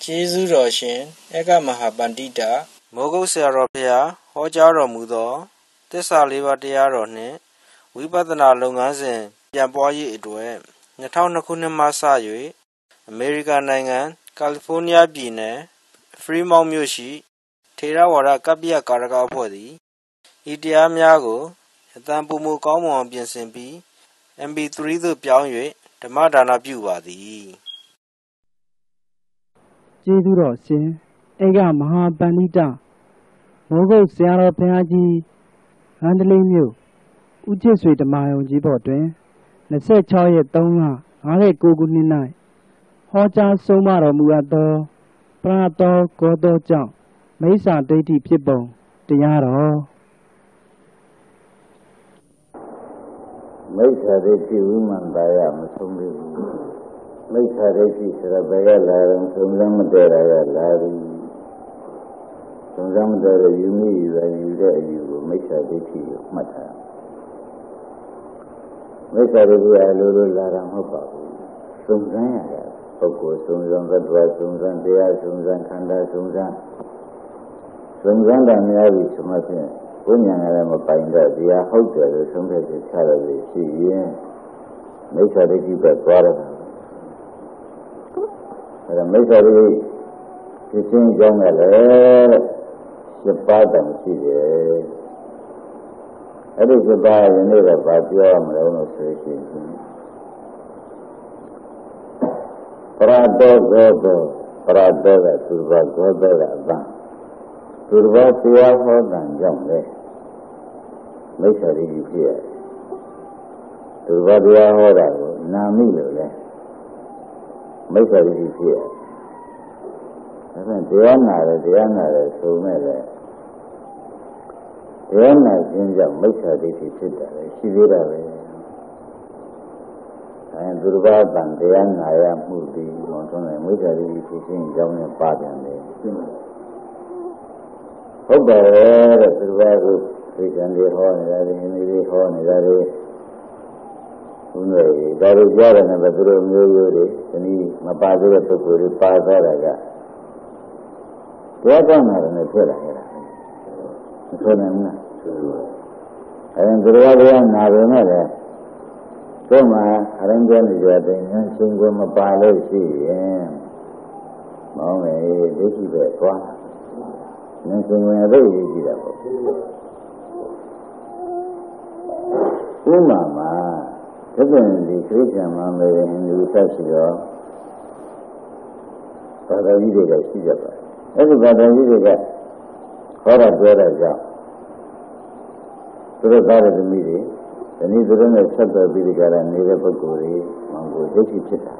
ကျေးဇူးတော်ရှင်ဧကမဟာပန္တိတမိုးကုတ်ဆရာတော်ဖျားဟောကြားတော်မူသောသစ္စာလေးပါးတရားတော်နှင့်ဝိပဿနာလုပ်ငန်းစဉ်ပြန်ပွားရေးအတွက်2002ခုနှစ်မှစ၍အမေရိကန်နိုင်ငံကယ်လီဖိုးနီးယားပြည်နယ်ဖရီမောင့်မြို့ရှိထေရဝါဒကပ္ပိယကာရကအဖွဲ့သည်ဤတရားများကိုအတန်ပုံမူကောင်းမွန်အောင်ပြင်ဆင်ပြီး MP3 သို့ပြောင်း၍ဓမ္မဒါနပြုပါသည်ကျေးဇူးတော်ရှင်ဧကမဟာပန္တိတမိုးကုတ်ဆရာတော်ဘုရားကြီးမန္တလေးမြို့ဦးချစ်ဆွေဓမ္မယုံကြီးဘော်တွင်26ရက်3လ59ခုနှစ်၌ဟောကြားဆုံးမတော်မူအပ်သောပရတောဂောသောကြောင့်မိစ္ဆာဒိဋ္ဌိဖြစ်ပုံတရားတော်မိစ္ဆာဒိဋ္ဌိဝိမန္တယမဆုံးဘူးမိစ္ဆာဒိဋ္ဌိဆိုတော့ဘယ်ကလာရင်သုံးစမ်းမတည့်တာကလာပြီသုံးစမ်းမတည့်တဲ့ယူမိယူတယ်ယူတဲ့အယူကိုမိစ္ဆာဒိဋ္ဌိကိုမှတ်ထားမိစ္ဆာဒိဋ္ဌိအလိုလိုလာတာမဟုတ်ပါဘူးသုံးစမ်းရတာပုဂ္ဂိုလ်သုံးစမ်းသတ္တဝါသုံးစမ်းတရားသုံးစမ်းခန္ဓာသုံးစမ်းတာများပြီဆိုမှဖြင့်ဘုညာကလည်းမပိုင်တော့တရားဟုတ်တယ်လို့ဆုံးဖြတ်ချက်ချရလို့ရှိရင်မိစ္ဆာဒိဋ္ဌိပဲသွားရတာအဲဒါမိစ္ဆာဒိဋ္ဌိဖြစ်ခြင်းကြောင့်လည်း7ပါးတောင်ရှိတယ်အဲ့ဒီ7ပါးယနေ့တော့ဗာပြောရမလို့လို့ဆိုရှင်ပရတောဂောသောပရတောကသူဘဂောသောကအပန်းသူဘတရားဟောတဲ့ကြောင့်လေမိစ္ဆာဒိဋ္ဌိဖြစ်ရတယ်သူဘတရားဟောတာကိုနာမိလို့လေမိစ္ဆာဒိဋ္ဌိဖြစ်ရတယ်ဒါပြန်တရားနာတယ်ဆိုမဲ့လေတရားနာခြင်းကြောင့်မိစ္ဆာဒိဋ္ဌိဖြစ်တာလေရှိသေးတာပဲသူတစ်ပါးတန်တရားနာရမှုဒီမောင်းထုံးတဲ့မိစ္ဆာဒိဋ္ဌိဖြစ်ခြင်းကြောင့်လည်းပါပြန်တယ်ဟုတ်တယ်တဲ့သူတစ်ပါးကိုသိဉာဏ်တွေဟောနေတာတွေဟင်းတွေဟောနေတာတွေဘုန်းကြီးဒါတွေကြားတယ်နဲ့ပဲသူတို့မျိုးရိုးတွေဒီနည်းမပါသေးတဲ့ပုဂ္ဂိုလ်တွေပါသွားတာကတရားကောင်းတာနဲ့ဖြစ်လာခဲ့တာမဆိုနိုင်ဘူးလားသူတို့ကနာပေမဲ့လည်းတို့မှာအရင်ကနေကြတဲ့ဉာဏ်ရှင်ကိုမပါလို့ရှိရင်မောင်းလေဒိဋ္ဌိပဲသွားဉာဏ်ရှင်ဝင်အသိရေးကြည့်တာပေါ့ဥမာမှာသက္ကန့်ဒီခရစ်ယာန်မှာမေရင်လူသက်ရှိတော့ဘာသာကြီးတွေကရှိကြပါအဲ့ဒီဘာသာကြီးတွေကခေါ်တာပြောတာကြောင့်သူတို့ကားတဲ့သမီးတွေဒီနေ့သူတို့နဲ့ဆက်သွယ်ပြီးကြတာနေတဲ့ပုဂ္ဂိုလ်တွေမောင်ကိုဒိဋ္ဌိဖြစ်တာ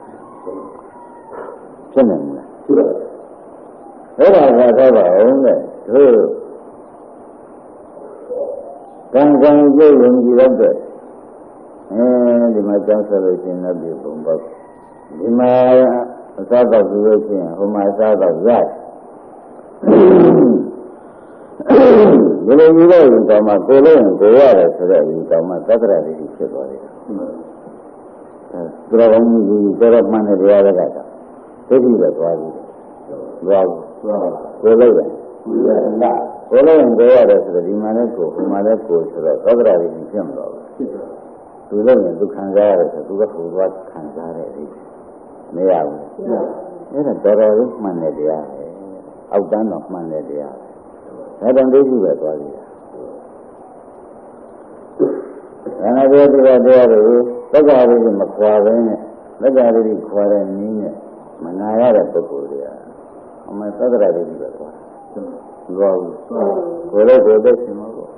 ဖြစ်နေမလားဖြစ်ပါအဲ့ဒါကတော့ပါအောင်တဲ့တို့ကံကြိုးယုံကြည်ရတဲ့ဒီမှာကြောင်းဆက်လို့ရှင်လည်းဒီပုံပေါ့ဒီမှာအစားတော့ပြုလို့ရှိရင်ဟိုမှာအစားတော့ရတယ်ဒီလိုကြီးတော့ဒီကောင်မှကိုလို့ရင်ကိုရတယ်ဆိုတော့ဒီကောင်မှသက္ကရာတိဖြစ်သွားတယ်သူတော်ကောင်းကြီးတော်မှန်တဲ့တရားတွေကတော့ဒိဋ္ဌိပဲသွားပြီသွားကိုလို့ရင်ကိုလို့ရင်ကိုရတယ်ဆိုတော့ဒီမှာလည်းကိုဟိုမှာလည်းကိုဆိုတော့သက္ကရာတိဖြစ်မလို့သူလို့ရင်သူခံစားရတယ်ဆိုသူကဟိုသွားခံစားတယ်ဒီမရဘူးအဲ့ဒါတော်တော်လေးမှန်တဲ့တရားပဲအောက်တန်းတော့မှန်တဲ့တရားပဲဒါတောင်ဒိဋ္ဌိပဲသွားပြီဒါနာပြောတဲ့တရားတွေသက္ကာရိမခွာဘဲနဲ့သက္ကာရိခွာတဲ့နည်းနဲ့မနာရတဲ့ပုဂ္ဂိုလ်တွေအမှန်သက္ကာရိပဲသွားသွားဘူးကိုယ်လည်းကိုယ်သက်ရှင်မှာပေါ့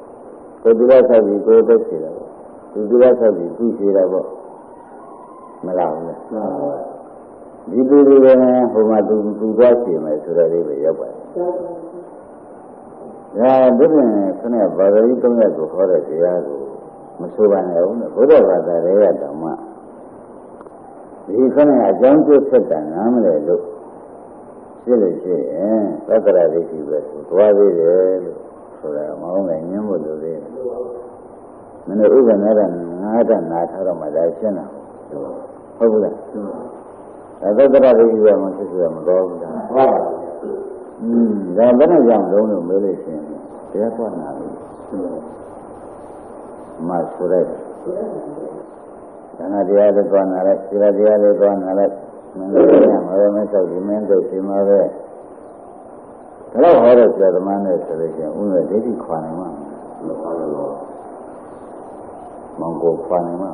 ကိုယ်ဒီလားဆက်ပြီးကိုယ်သက်ရှင်တာပေါ့သူဒီလားဆက်ပြီးသူ့ရှိတာပေါ့မလားဘူးလားဒီလူတွေကဟိုမှာသူသွားရှင်မယ်ဆိုတော့လေးပဲရောက်ပါတယ်ဒါဒုက္ခခနဲ့ဘာသာရေး၃ရပ်ကိုဟောတဲ့တရားကိုမဆိုပါနဲ့ဦးနဲ့ဘုရားဘာသာတွေကတောင်မှဒီခနဲ့အကြောင်းကျဆက်တာနားမလဲလို့ဖြစ်လို့ရှိရင်သက္ကရာဒိဋ္ဌိပဲဆိုသွားသေးတယ်လို့ဆိုတာမဟုတ်ငယ်ညင်းဖို့လိုသေးတယ်မင်းတို့ဥပ္ပန္နရငါးတနာထားတော့မှဒါရှင်းတာဟုတ်ဘူးလားသက္ကရာဒိဋ္ဌိကမှဖြစ်ဆိုမတော်ဘူးလား ဒါဘယ်နဲ့ကြောင့်လုံးလို့မေးလို့ရှိရင်တရားသွားနာလို့မဆိုလိုက်ဒါနတရားလေးသွားနာလိုက်သီလတရားလေးသွားနာလိုက်မင်းတို့ကမရမဲဆောက်ဒီမင်းတို့ဒီမှာပဲဒါတော့ဟောတဲ့ဆရာသမားနဲ့ဆိုလို့ရှိရင်ဥစ္စာဒိဋ္ဌိခွာနိုင်မှာမခွာနိုင်ဘူးမောင်ကိုခွာနိုင်မှာ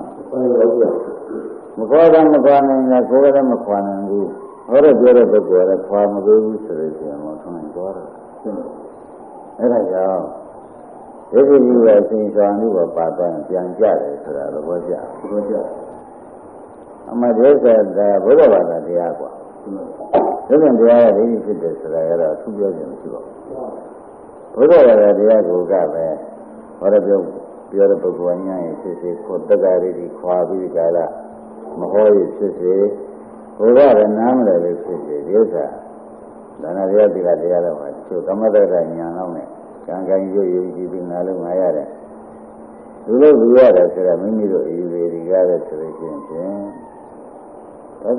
မခွာတော့မခွာနိုင်လားကိုယ်ကလည်းမခွာနိုင်ဘူးဟောတဲ့ပြောတဲ့ပုဂ္ဂိုလ်ကလည်းခွာမပေးဘူးဆိုလို့ရှိရင်မခွာနိုင်တော့တာအဲ့ဒါကြောင့်ဒိဋ္ဌိကြီးရဲ့အစဉ်ဆောင်မှုကိုပါသွားရင်ပြန်ကြတယ်ဆိုတာသဘောကျအမှန်တရားကဘုရားဘာသာတရားကွာဒါကြောင့်တရားရဲ့ဒိဋ္ဌိဖြစ်တယ်ဆိုတာကတော့အထူးပြောခြင်းမရှိပါဘူးဘုရားဘာသာတရားကိုကပဲဟောတဲ့ပြောတဲ့ပုဂ္ဂိုလ်ညာရဲ့ဖြစ်စေခေါ်တက္ကရာတွေခွာပြီးကြလားမဟောရဖြစ်စေဘုရားကနားမလည်လို့ဖြစ်စေဒီဥစ္စာဒါနတရားသီလတရားတော့ဟာသူကမ္မတ္တဉာဏ်လောက်နဲ့ကံကံရွရွကြည့်ပြီးနားလုံးငါရတယ်လူလို့လူရတယ်ဆိုတာမိမိတို့အယူတွေဒီကားပဲဆိုလို့ရှိရင်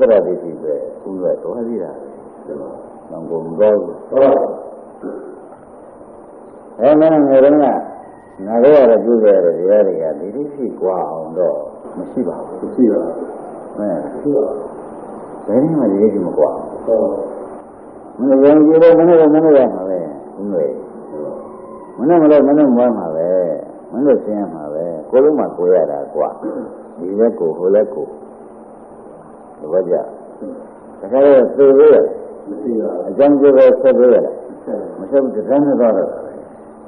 သတ္တရဒိဋ္ဌိပဲဥရတော်သေးတာတော့ဘုံတော့အဲ့မင်းငယ်တုန်းကနားရတဲ့ပြုခဲ့တဲ့တရားတွေကဒီဒိဋ္ဌိကွာအောင်တော့မရှိပါဘူးမရှိပါဘူးမရှိပါဘူးဘယ်နည်းမှဒီဒိဋ္ဌိမကွာဘူးမင်းရင်ကြည့်တော့မင်းရမှာပဲဥရမနဲ့မလို့မနဲ့မွမ်းမှာပဲမလို့ဆင်းရမှာပဲကိုလုံးမှကိုရတာကွာဒီလက်ကိုဟိုလက်ကိုသဘောကျဒါကြတော့သိရမရှိပါဘူးအကြောင်းကျတော့ဆက်ပြရတာမဆက်ဘူးတန်းနဲ့တော့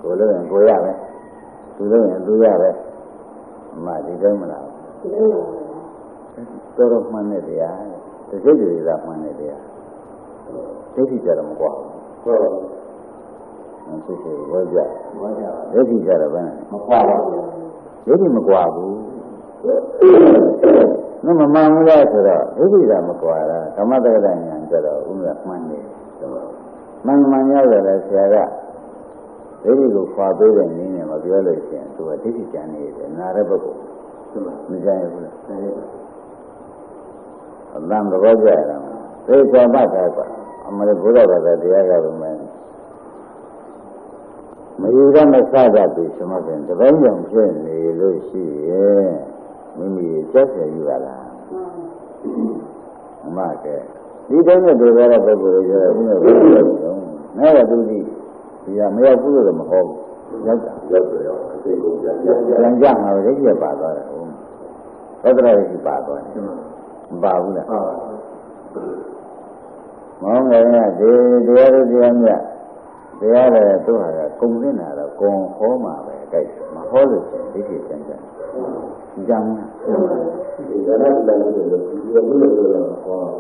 ကိုလုံးရင်ကိုရပဲသူလုံးရင်သူရပဲအမှဒီတိုင်းမလားတော်တော်မှန်တဲ့တရားတစိတ်တွေကမှန်တဲ့တရားဒိဋ္ဌိကြတော့မကွာဘူးဟုတ်ဖြစ်ဖြစ်ဝဲကြဒိဋ္ဌိကြတော့ဘယ်နဲ့မကွာဘူးဒိဋ္ဌိမကွာဘူးနမမှန်ဘူးလားဆိုတော့ဒိဋ္ဌိကမကွာတာဓမ္မတက္ကဋဉာဏ်ကြတော့ဥစ္စာမှန်တယ်မှန်ရောက်ရတယ်ဆရာကဒိဋ္ဌိကိုခွာပေးတဲ့နည်းနဲ့မပြောလို့ရှိရင်သူကဒိဋ္ဌိကြံနေတယ်နာတဲ့ပုဂ္ဂိုလ်မကြံရဘူးလားအတန်သဘောကျရတာသိချာမှတ်တာကအမှန်ဘုရားဘာသာတရားကပဲမယူရမစကြပြီဆိုမှပြန်တပိုင်းကြောင့်ဖြစ်နေလို့ရှိရဲ့မိမိစက်ဆက်ယူရလားအမှကဲဒီတိုင်းနဲ့တွေ့ရတဲ့ပုဂ္ဂိုလ်တွေကျတော့ဘုရားဘုရားလုံးနဲ့တော့သူဒီကမရောက်ဘူးလို့မဟုတ်ဘူးရောက်တာရောက်အသိကုန်ကြကြမှာပဲဒီကပါသွားတယ်ဟုတ်သတ္တရရှိပါသွားတယ်မပါဘူးလားမောင်းငယ်ကဒီတရားတွေတရားမြတ်တရားလည်းသူဟာကကုံနေတာတော့ကုံဟောမှာပဲကြိုက်မဟောလို့ရှိရင်ဒီကိစ္စကြံကြံ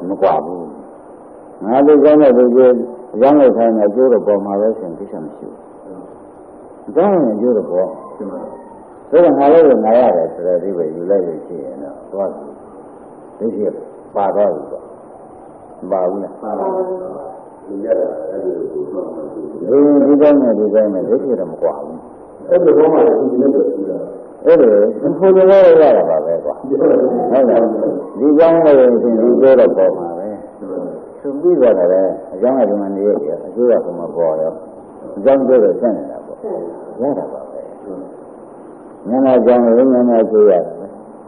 မကွာဘူးငါတို့ကောင်းတဲ့ဒီရောင်းလိုက်ခိုင်းတဲ့ကျိုးတော့ပေါ်မှာပဲဆိုရင်ကိစ္စမရှိဘူးကြောင်းရင်ကျိုးတော့ပေါ်ဒါကငါလည်းငါရတယ်ဆိုတော့ဒီပဲယူလိုက်လို့ရှိရင်တော့သွားပြီဒီကိပါတော့ဘူးပေါ့မပါဘူးလားပါပါဒီရတာအဲ့ဒီကိုမှမသိဘူးဒီတိုင်းနဲ့ဒိဋ္ဌိတော့မကွာဘူးအဲ့ဒီဘောမှာဒီနေ့တော့ရှိတာအဲ့ဒီဘုရားရရပါပဲကွာဟုတ်လားဒီကြောင်းလည်းရှင်ဒီကျိုးတော့ပေါ်မှာပဲသူပြီးသွားတယ်အကြောင်းကဒီမှာနေရတယ်အကျိုးကဘုမပေါ်ရောအကြောင်းကျိုးတော့ဆက်နေတာပေါ့ရတာပါပဲငါးကြောင်းလည်းငါးကျိုးရတယ်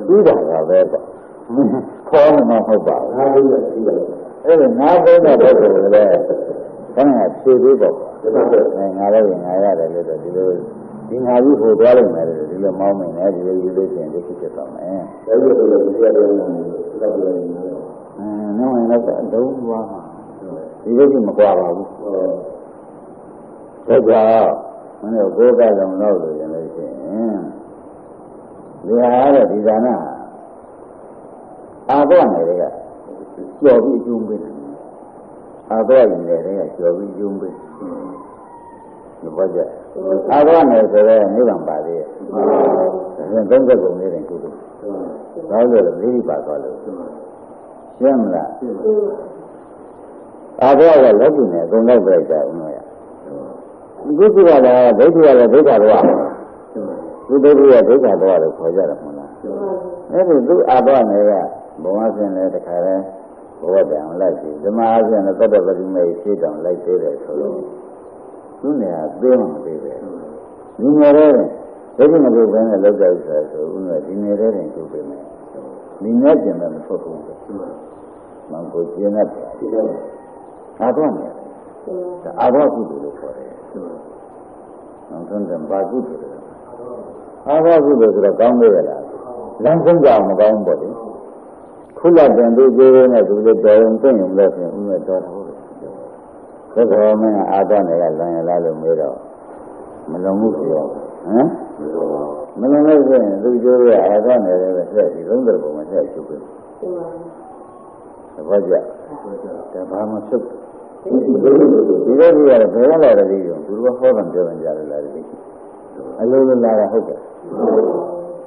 ပြီးတာပါပဲပေါ့ခေါ်မှမဟုတ်ပါဘူးအဲ့ဒီငါးဘုရားတဲ့ပုဂ္ဂိုလ်လည်းခဏဖြည့်ပြီးပေါ့ငါလည်းငါရတယ်လို့တော့ဒီလိုဒီငါကြီးဟိုသွားလိုက်မယ်လို့ဒီလိုမောင်းမယ်နဲ့ဒီလိုယူလို့ရှိရင်ဒိဋ္ဌိဖြစ်သွားမယ်ဒါကြီးတော့တရားတော်နဲ့တော့ပြောနေတယ်နောက်ရင်တော့အလုံးသွားမှာဒီဒိဋ္ဌိမကွာပါဘူးဒါကြောင့်မင်းတို့ကိုယ်ကလုံးတော့လို့ရင်လို့ရှိရင်ဒီဟာတဲ့ဒီဒါနအာတော့နယ်တွေကကျော်ပြီးအကျုံးပေးတယ်အာတော့ရင်တွေကကျော်ပြီးအကျုံးပေးဒီဘောကြအာတော့နယ်ဆိုတော့နိဗ္ဗာန်ပါသေးတယ်ဒါ30ကုန်လေးတင်ကုသိုလ်ဘာလို့လဲမိပါသွားလို့ရှင်းမလားအာတော့ကလက်ကျင်နဲ့သုံးလိုက်ပြလိုက်တာဦးမရဒီကုသိုလ်ကလည်းဒိဋ္ဌိကလည်းဒိဋ္ဌတော်ဒီဒိဋ္ဌိကဒိဋ္ဌတော်လို့ခေါ်ကြတယ်မဟုတ်လားအဲ့ဒီသူအာတော့နယ်ကဘဝစဉ်လည်းတခါလဲ ဘောတံလိုက်ပြီဓမ္မအပြင်တော့တတ္တပတိမေရှိတောင်လိုက်သေးတယ်ဆိုတော့သူနေရာသိမှမသိပဲဒီနေရာတဲ့ဒိဋ္ဌိမကုတ်ဘဲနဲ့လောက်တဲ့ဥစ္စာဆိုဦးနဲ့ဒီနေရာတဲ့ကျုပ်ပဲမယ်ဒီနဲ့ကျင်တယ်မထွက်ဘူးမောင်ကိုကျင်တ်တယ်အာတော့နေအာတော့ကုသိုလ်လို့ခေါ်တယ်မောင်သွန်တယ်ဘာကုသိုလ်လဲအာတော့ကုသိုလ်ဆိုတော့ကောင်းသေးရလားလမ်းဆုံးကြအောင်မကောင်းဘူးပေါ့လေခုလတင်သူကျေးနဲ့သူလည်းတော်ရင်သိရင်လို့ဆိုရင်ဦးနဲ့တော်တော်သက်တော်မင်းအာတော့နေကလွန်ရလားလို့မေးတော့မလုံဘူးပြောဟမ်မလုံလို့ဆိုရင်သူကျိုးရအာတော့နေတယ်ဆက်ပြီးလုံးတယ်ပုံမှာဆက်ချုပ်ပြီသဘောကျဒါဘာမှချုပ်ဒီလိုကြီးရတယ်ဘယ်လာတယ်ဒီလိုသူတို့ဟောတယ်ပြောတယ်ကြားတယ်လားဒီအလုံးလုံးလာတာဟုတ်တယ်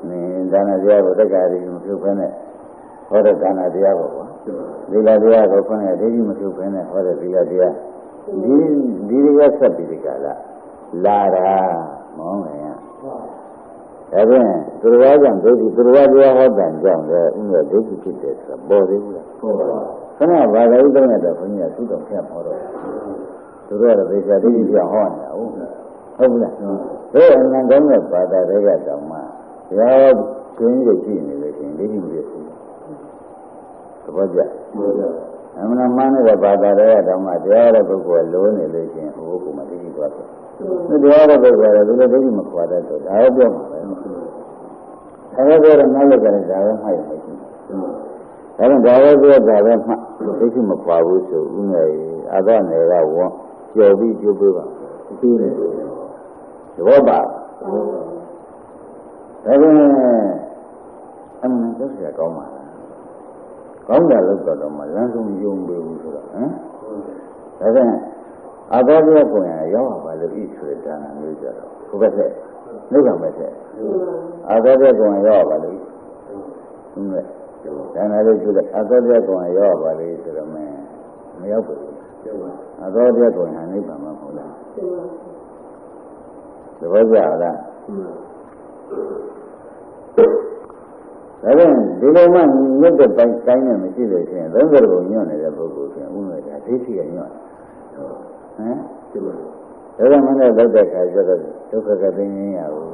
နင်ဒါနတရားကိုတက္ကရာကြီးမပြုတ်ဖဲနဲ့ဟောတဲ့ဒါနတရားပေါ့ကွာဒီလာတရားကိုခေါင်းရဒိဋ္ဌိမပြုတ်ဖဲနဲ့ဟောတဲ့ဒီလာတရားဒီရဆက်ပြီးဒီကလာတာမောင်းတယ်ဒါဖြင့်သူတော်ကြောင့်ဒိဋ္ဌိသူတော်တရားဟောတဲ့ကြောင့်လည်းဥစ္စာဒိဋ္ဌိဖြစ်တယ်ဆိုပေါ်သေးဘူးလားပေါ်ပါဘူးခဏဘာသာဥဒ္ဒနာတော့ဘုန်းကြီးကသုတော်ဖြတ်ဟောတော့သူတို့ကတော့သေချာဒိဋ္ဌိပြဟောနေတာဟုတ်လားဘယ်အနန္တကောင်းတဲ့ဘာသာတွေကတောင်မှရောကျင်းရကြည့်နေလို့ရှိရင်ဒိဋ္ဌိမဖြစ်ဘူးသဘောကျအမှန်မှန်တဲ့ဘာသာတွေကတောင်မှတရားတဲ့ပုဂ္ဂိုလ်လိုနေလို့ရှိရင်ဟိုဘုမှာဒိဋ္ဌိသွားတယ်ဒီတရားတဲ့ပုဂ္ဂိုလ်ကလည်းဒီလိုဒိဋ္ဌိမခွာတတ်တော့ဒါတော့ပြောမှာပဲအဲဒါပြောတော့နောက်လည်းကြတယ်ဒါပဲမှတ်ရမယ်ရှိတယ်ဒါကြောင့်ဒါပဲပြောတာပဲမှဒိဋ္ဌိမခွာဘူးဆိုဦးငယ်အာသနယ်ကဝကျော်ပြီးကျိုးပေးပါသူတယ်သဘောပါဒါပေမဲ့အမှန်တော့ဆရာကောင်းပါလားကောင်းတယ်လို့ဆိုတော့မှလမ်းဆုံးယုံပေးဘူးဆိုတော့ဟမ်ဒါကြောင့်အာသောပြကိုယ်ရရောက်ပါလို့ဤဆိုတဲ့ဒါနမျိုးကြတော့ဘုဘက်ဆက်နှုတ်ကမဲ့ဆက်အာသောပြကိုယ်ရရောက်ပါလို့ဟုတ်ကဲ့ဒါနလေးဆိုတဲ့အာသောပြကိုယ်ရရောက်ပါလို့ဆိုတော့မရောက်ဘူးအာသောပြကိုယ်ရနိဗ္ဗာန်မှာမဟုတ်လားသဘောကျလားဒါကြောင့်ဒီလိုမှမြတ်တဲ့ပိုင်းတိုင်းနဲ့မရှိလို့ရှိရင်သုံးသဘောညွန့်နေတဲ့ပုဂ္ဂိုလ်ချင်းဥမဲ့တာဒိဋ္ဌိကညွန့်ဟမ်ဒီလိုဒါကြောင့်မနဲ့လောက်တဲ့ခါကျတော့ဒုက္ခကသိနေရဘူး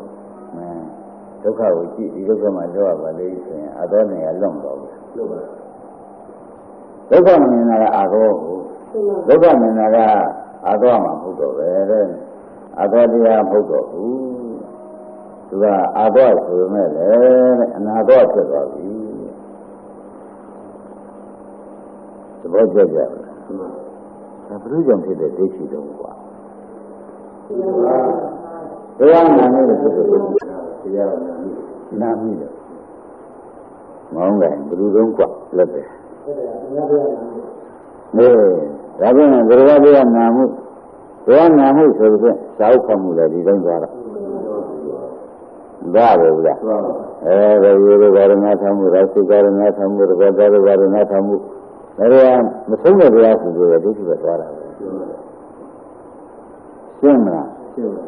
ဒုက္ခကိုကြည့်ဒီဒုက္ခမှာလောရပါလေဆိုရင်အသောနေရလွတ်တော့ဘူးဒုက္ခမြင်တာကအာသောဟုတ်ဒုက္ခမြင်တာကအာသောမှာမဟုတ်တော့ပဲအာသောတရားမဟုတ်တော့ဘူးသူကအာသောဆိုမဲ့လေအနာသောဖြစ်သွားပြီသဘောကျကြလားဒါဘုရားကြောင့်ဖြစ်တဲ့ဒိဋ္ဌိတုံးกว่าတရားနာနေလို့ဖြစ်တဲ့ဒိဋ္ဌိတရားနာမိတယ်မောင်းတယ်ဘုရားတုံးกว่าလက်တယ်နေဒါကြောင့်ဘုရားတရားနာမှုတရားနာမှုဆိုတဲ့သာဥပ္ပမှုလည်းဒီတိုင်းသွားတာဒါပဲဗျာရေရေဘာရဏသမှုရသုကာရဏသမှုရဘောဓရဘာရဏသမှုဒါရမဆုံးတဲ့တရားဆိုလို့ဒုတိယပဲသွားတာပဲရှင်းမလားရှင်းပါ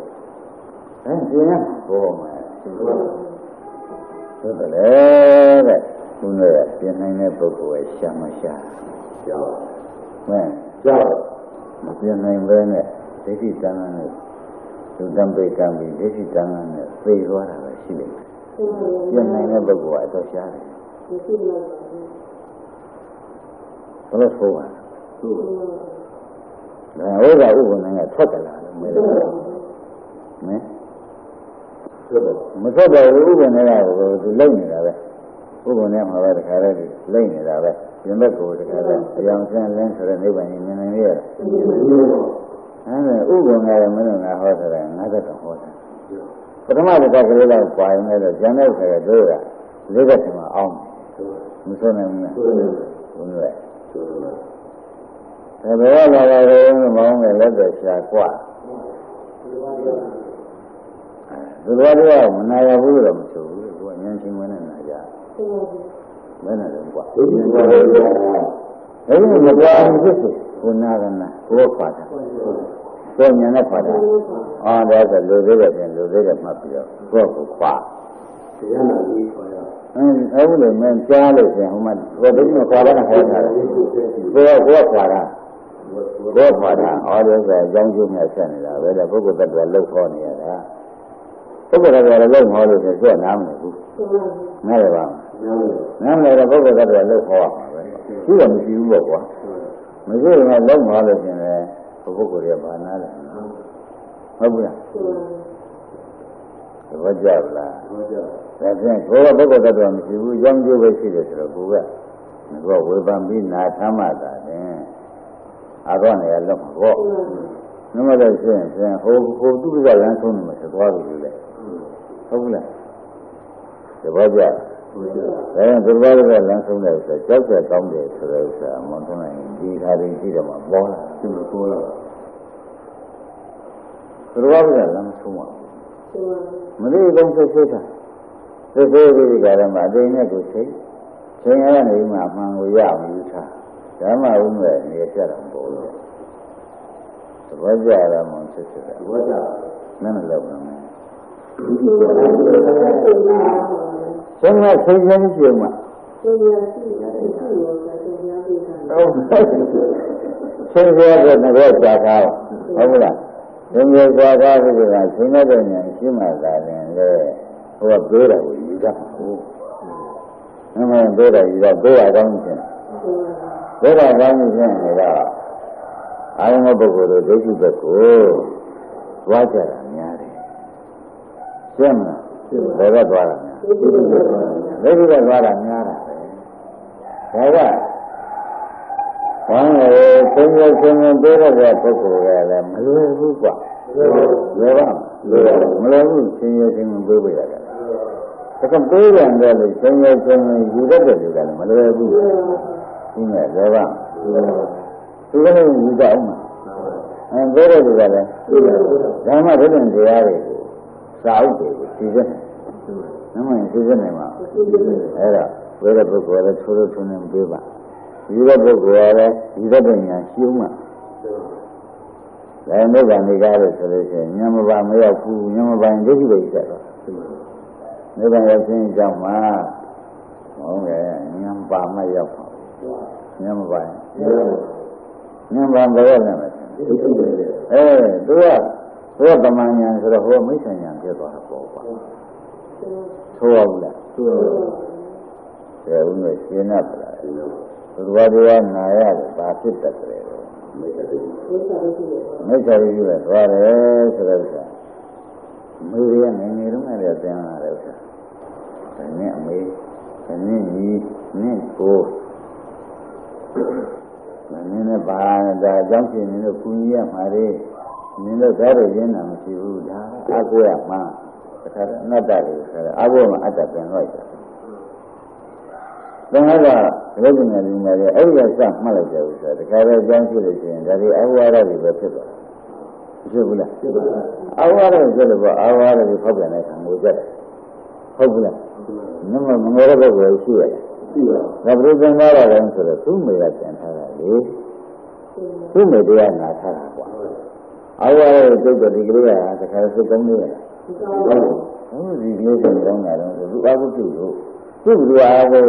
ရှင်းရဘောမှာဟုတ်တယ်တဲ့သူနဲ့ပြင်နိုင်တဲ့ပုဂ္ဂိုလ်ရဲ့ရှာမရှာကြောက်မှန်ကြောက်မပြင်နိုင်ပဲနဲ့ဒိဋ္ဌိတဏ္ဍာနဲ့သူတံပေကံပြီးဒိဋ္ဌိတဏ္ဍာနဲ့သိသွားတာပဲရှိလိမ့်မယ်ပြင်နိုင်တဲ့ပုဂ္ဂိုလ်ကတော့ရှားတယ်ဘယ်လိုဆိုပါဟုတ်ဒါဥပ္ပါဥပ္ပနိုင်ကထွက်ကြလာလို့မဲတယ်မင်းမထွက်တော့ဥပ္ပနိုင်ကသူလိမ့်နေတာပဲဥပ္ပနိုင်မှာပဲတခါတည်းလိမ့်နေတာပဲပြင်ဘက်ကိုတခါတည်းအယောင်ဆန်းလင်းဆိုတဲ့နိဗ္ဗာန်ကြီးမြင်နိုင်ရဲ့ဥပ္ပနိုင်ကမင်းတို့ငါဟောတယ်ငါကတော့ဟောတယ်ပထမတစ်ခါကလေးတော့ပွာရင်လည်းကျန်တဲ့ခါကတို့ကလေးကတည်းကအောင်မဆုံးနိုင်ဘူးလားဘုရားဒါဘယ်လာတယ်မောင်းနဲ့လက်သက်ရှာกว่าသူတော်တွေကမနာရဘူးလို့မဆိုဘူးသူကဉာဏ်ရှင်ဝင်နဲ့နာကြဘယ်နဲ့လဲกว่าအဲဒီမပြောင်းဖြစ်စေကိုနာရနာကိုခွာတာကိုဉာဏ်နဲ့ခွာတာဒါဆိုလူသေးတယ်ပြင်လူသေးတယ်မှတ်ပြီးတော့ကိုခွာတရားနာကြီးခွာရ အခုလည်းမင်းကြားလို့ရှင်ဟိုမှာဘယ်လိုမှခွာလာဟောတာလဲကိုခွာတာအော်ဒီဆိုအကြောင်းကျိုးများဆက်နေတာပဲလေပုဂ္ဂိုလ်တ attva လောက်ခေါ်နေရတာပုဂ္ဂိုလ်တ attva လောက်ခေါ်လို့ဆိုတော့နားမလည်ဘူးနားရပါနားမလည်တော့ပုဂ္ဂိုလ်တ attva လောက်ခေါ်ရမှာပဲရှိတော့မရှိဘူးပေါ့ကွာမရှိရင်လည်းလောက်ခေါ်လို့ရှင်လေပုဂ္ဂိုလ်ရဲ့ဘာနာလဲဟုတ်ပြီလားသဘောကျလားဒါဖြင့်ကိုယ်ကပုဂ္ဂိုလ်တ attva မရှိဘူးအကြောင်းကျိုးပဲရှိတယ်ဆိုတော့ကိုယ်ကဝေဖန်ပြီးနာထမ်းမှသာတယ်အကောနေရလောက်မှာပေါ့နမတော့ရှင်းဟိုသူ့ကလမ်းဆုံးနေမှာသွားပြီလေဟုတ်ဘူးလားသဘောကျဒါကြောင့်ဒီဘက်ကလမ်းဆုံးတယ်ဆိုကြောက်ကြကောင်းတယ်ဆိုတဲ့ဥစ္စာမွန်သွန်းနိုင်ဒီခါလေးရှိတယ်မှာပေါ်လာသူ့ကိုလာဒီဘက်ကလမ်းဆုံးမှာမလေးလုံးဆက်ဆက်တာသေသေးဒီကရမှာအတင်းနဲ့ကိုချိန်ရနေမှအမှန်ကိုရအောင်ယူထားဓမ္မဥမဲ့နေကြတာပေါ်လို့သဘောကျရမှဆက်ဆက်တာသဘောကျနည်းနည်းလောက်ပါမယ်ဆင်းရဲဆင်းရဲရှိမှဆင်းရဲရှိတယ်ဟုတ်ဆင်းရဲတဲ့ငရောကြာတာဟုတ်လားဆင်းရဲကြာတာဆိုတဲ့ဆင်းရဲတဲ့ဉာဏ်ရှိမှသာရင်လေဟိုကပြောတာကိုယူတတ်ဘူး။အမှန်ပြောတာယူတော့ပြောရကောင်းခြင်း။ပြောတာကောင်းခြင်းနေတော့အာယမပုဂ္ဂိုလ်တို့ဒိဋ္ဌိဘက်ကိုသွားကြတာများတယ်။ရှင်းမလား။ဘယ်ဘက်သွားတာများ။ဒိဋ္ဌိဘက်သွားတာများတာပဲ။ဒါကဘာလို့ဆင်းရဲခြင်းပြောရတဲ့ပုဂ္ဂိုလ်ကလည်းမလွယ်ဘူးကွာ။လွယ်ပါမလွယ်ဘူးဆင်းရဲခြင်းပြောပြရတယ်။ဒါကပေးရတယ်လို့ဆင်းရဲခြင်းယူတတ်တယ်လို့လည်းမလွယ်ဘူး။ဒီမဲ့လွယ်ပါသူကလည်းယူတတ်အောင်။ပြောတဲ့လူကလည်းဓမ္မဒိဋ္ဌိတရားတွေကိုစာအုပ်တွေကိုသိစက်။နမသိစက်နေမှာအဲ့ဒါဝိရပုဂ္ဂိုလ်လည်းထိုးထိုးနေပေးပါ။ယူတဲ့ပုဂ္ဂိုလ်ကလည်းယူတဲ့ဉာဏ်ရှိမှဒါနိဗ္ဗာန်နေကြလို့ဆိုလို့ရှိရင်ဉာဏ်မပါမရောက်ဘူးဉာဏ်မပါရင်ဒိဋ္ဌိပဲဆက်တော့နိဗ္ဗာန်ရောက်ခြင်းကြောင့်မှဟုတ်ကဲ့ဉာဏ်ပါမှရောက်ပါဉာဏ်မပါရင်ဉာဏ်ပါဘယ်ရောက်လဲသူကတမန်ဉာဏ်ဆိုတော့ဟိုမိစ္ဆာဉာဏ်ဖြစ်သွားတာပေါ့ကွာဆိုရဘူးလားဒါဦးနဲ့ရှင်းရပါလားသူတော်တရားနာရတယ်ဘာဖြစ်တတ်တယ်မိစ္ဆာရိရှိပဲသွားတယ်ဆိုတော့မေရငယ်ငယ်တုန်းကလည်းသင်လာတယ်ဥစ္စာဒါနဲ့အမေဒါနဲ့ညီနဲ့ကိုနင်းနဲ့ပါဒါအကြောင်းရှင်နင်းတို့ကူညီရမှာလေနင်းတို့သားတို့ရင်းတာမရှိဘူးဒါအကိုရမှာတခါတော့အနတ္တတွေဆိုတော့အဘောမှာအတ္တပြန်လိုက်တာသင်္ခါရဘုရားရှင်လူငယ်တွေအဲ့ဒီကစမှတ်လိုက်တယ်ဥစ္စာတခါတော့အကြောင်းရှိလို့ရှိရင်ဒါတွေအဝါဒတွေပဲဖြစ်သွားတယ်ဖြစ်ဘူးလားဖြစ်ပါဘူးအဝါဒဆိုလို့ပေါ့အဝါဒတွေဖောက်ပြန်တဲ့ခံကိုကြက်တယ်ဟုတ်ဘူးလားနမမငယ်တဲ့ဘက်ကိုရှိရတယ်ရှိပါဒါပြိသင်္ခါရလည်းဆိုတော့သူ့မိကပြန်ထားတာလေသူ့မိတရားနာထားတာကွာအဝါဒကိုတုတ်တော့ဒီကလေးကတခါစုကောင်းနေရတယ်ဟုတ်ဒီကလေးစုကောင်းတာတော့သူအကုသို့လို့သူ့လူအားကို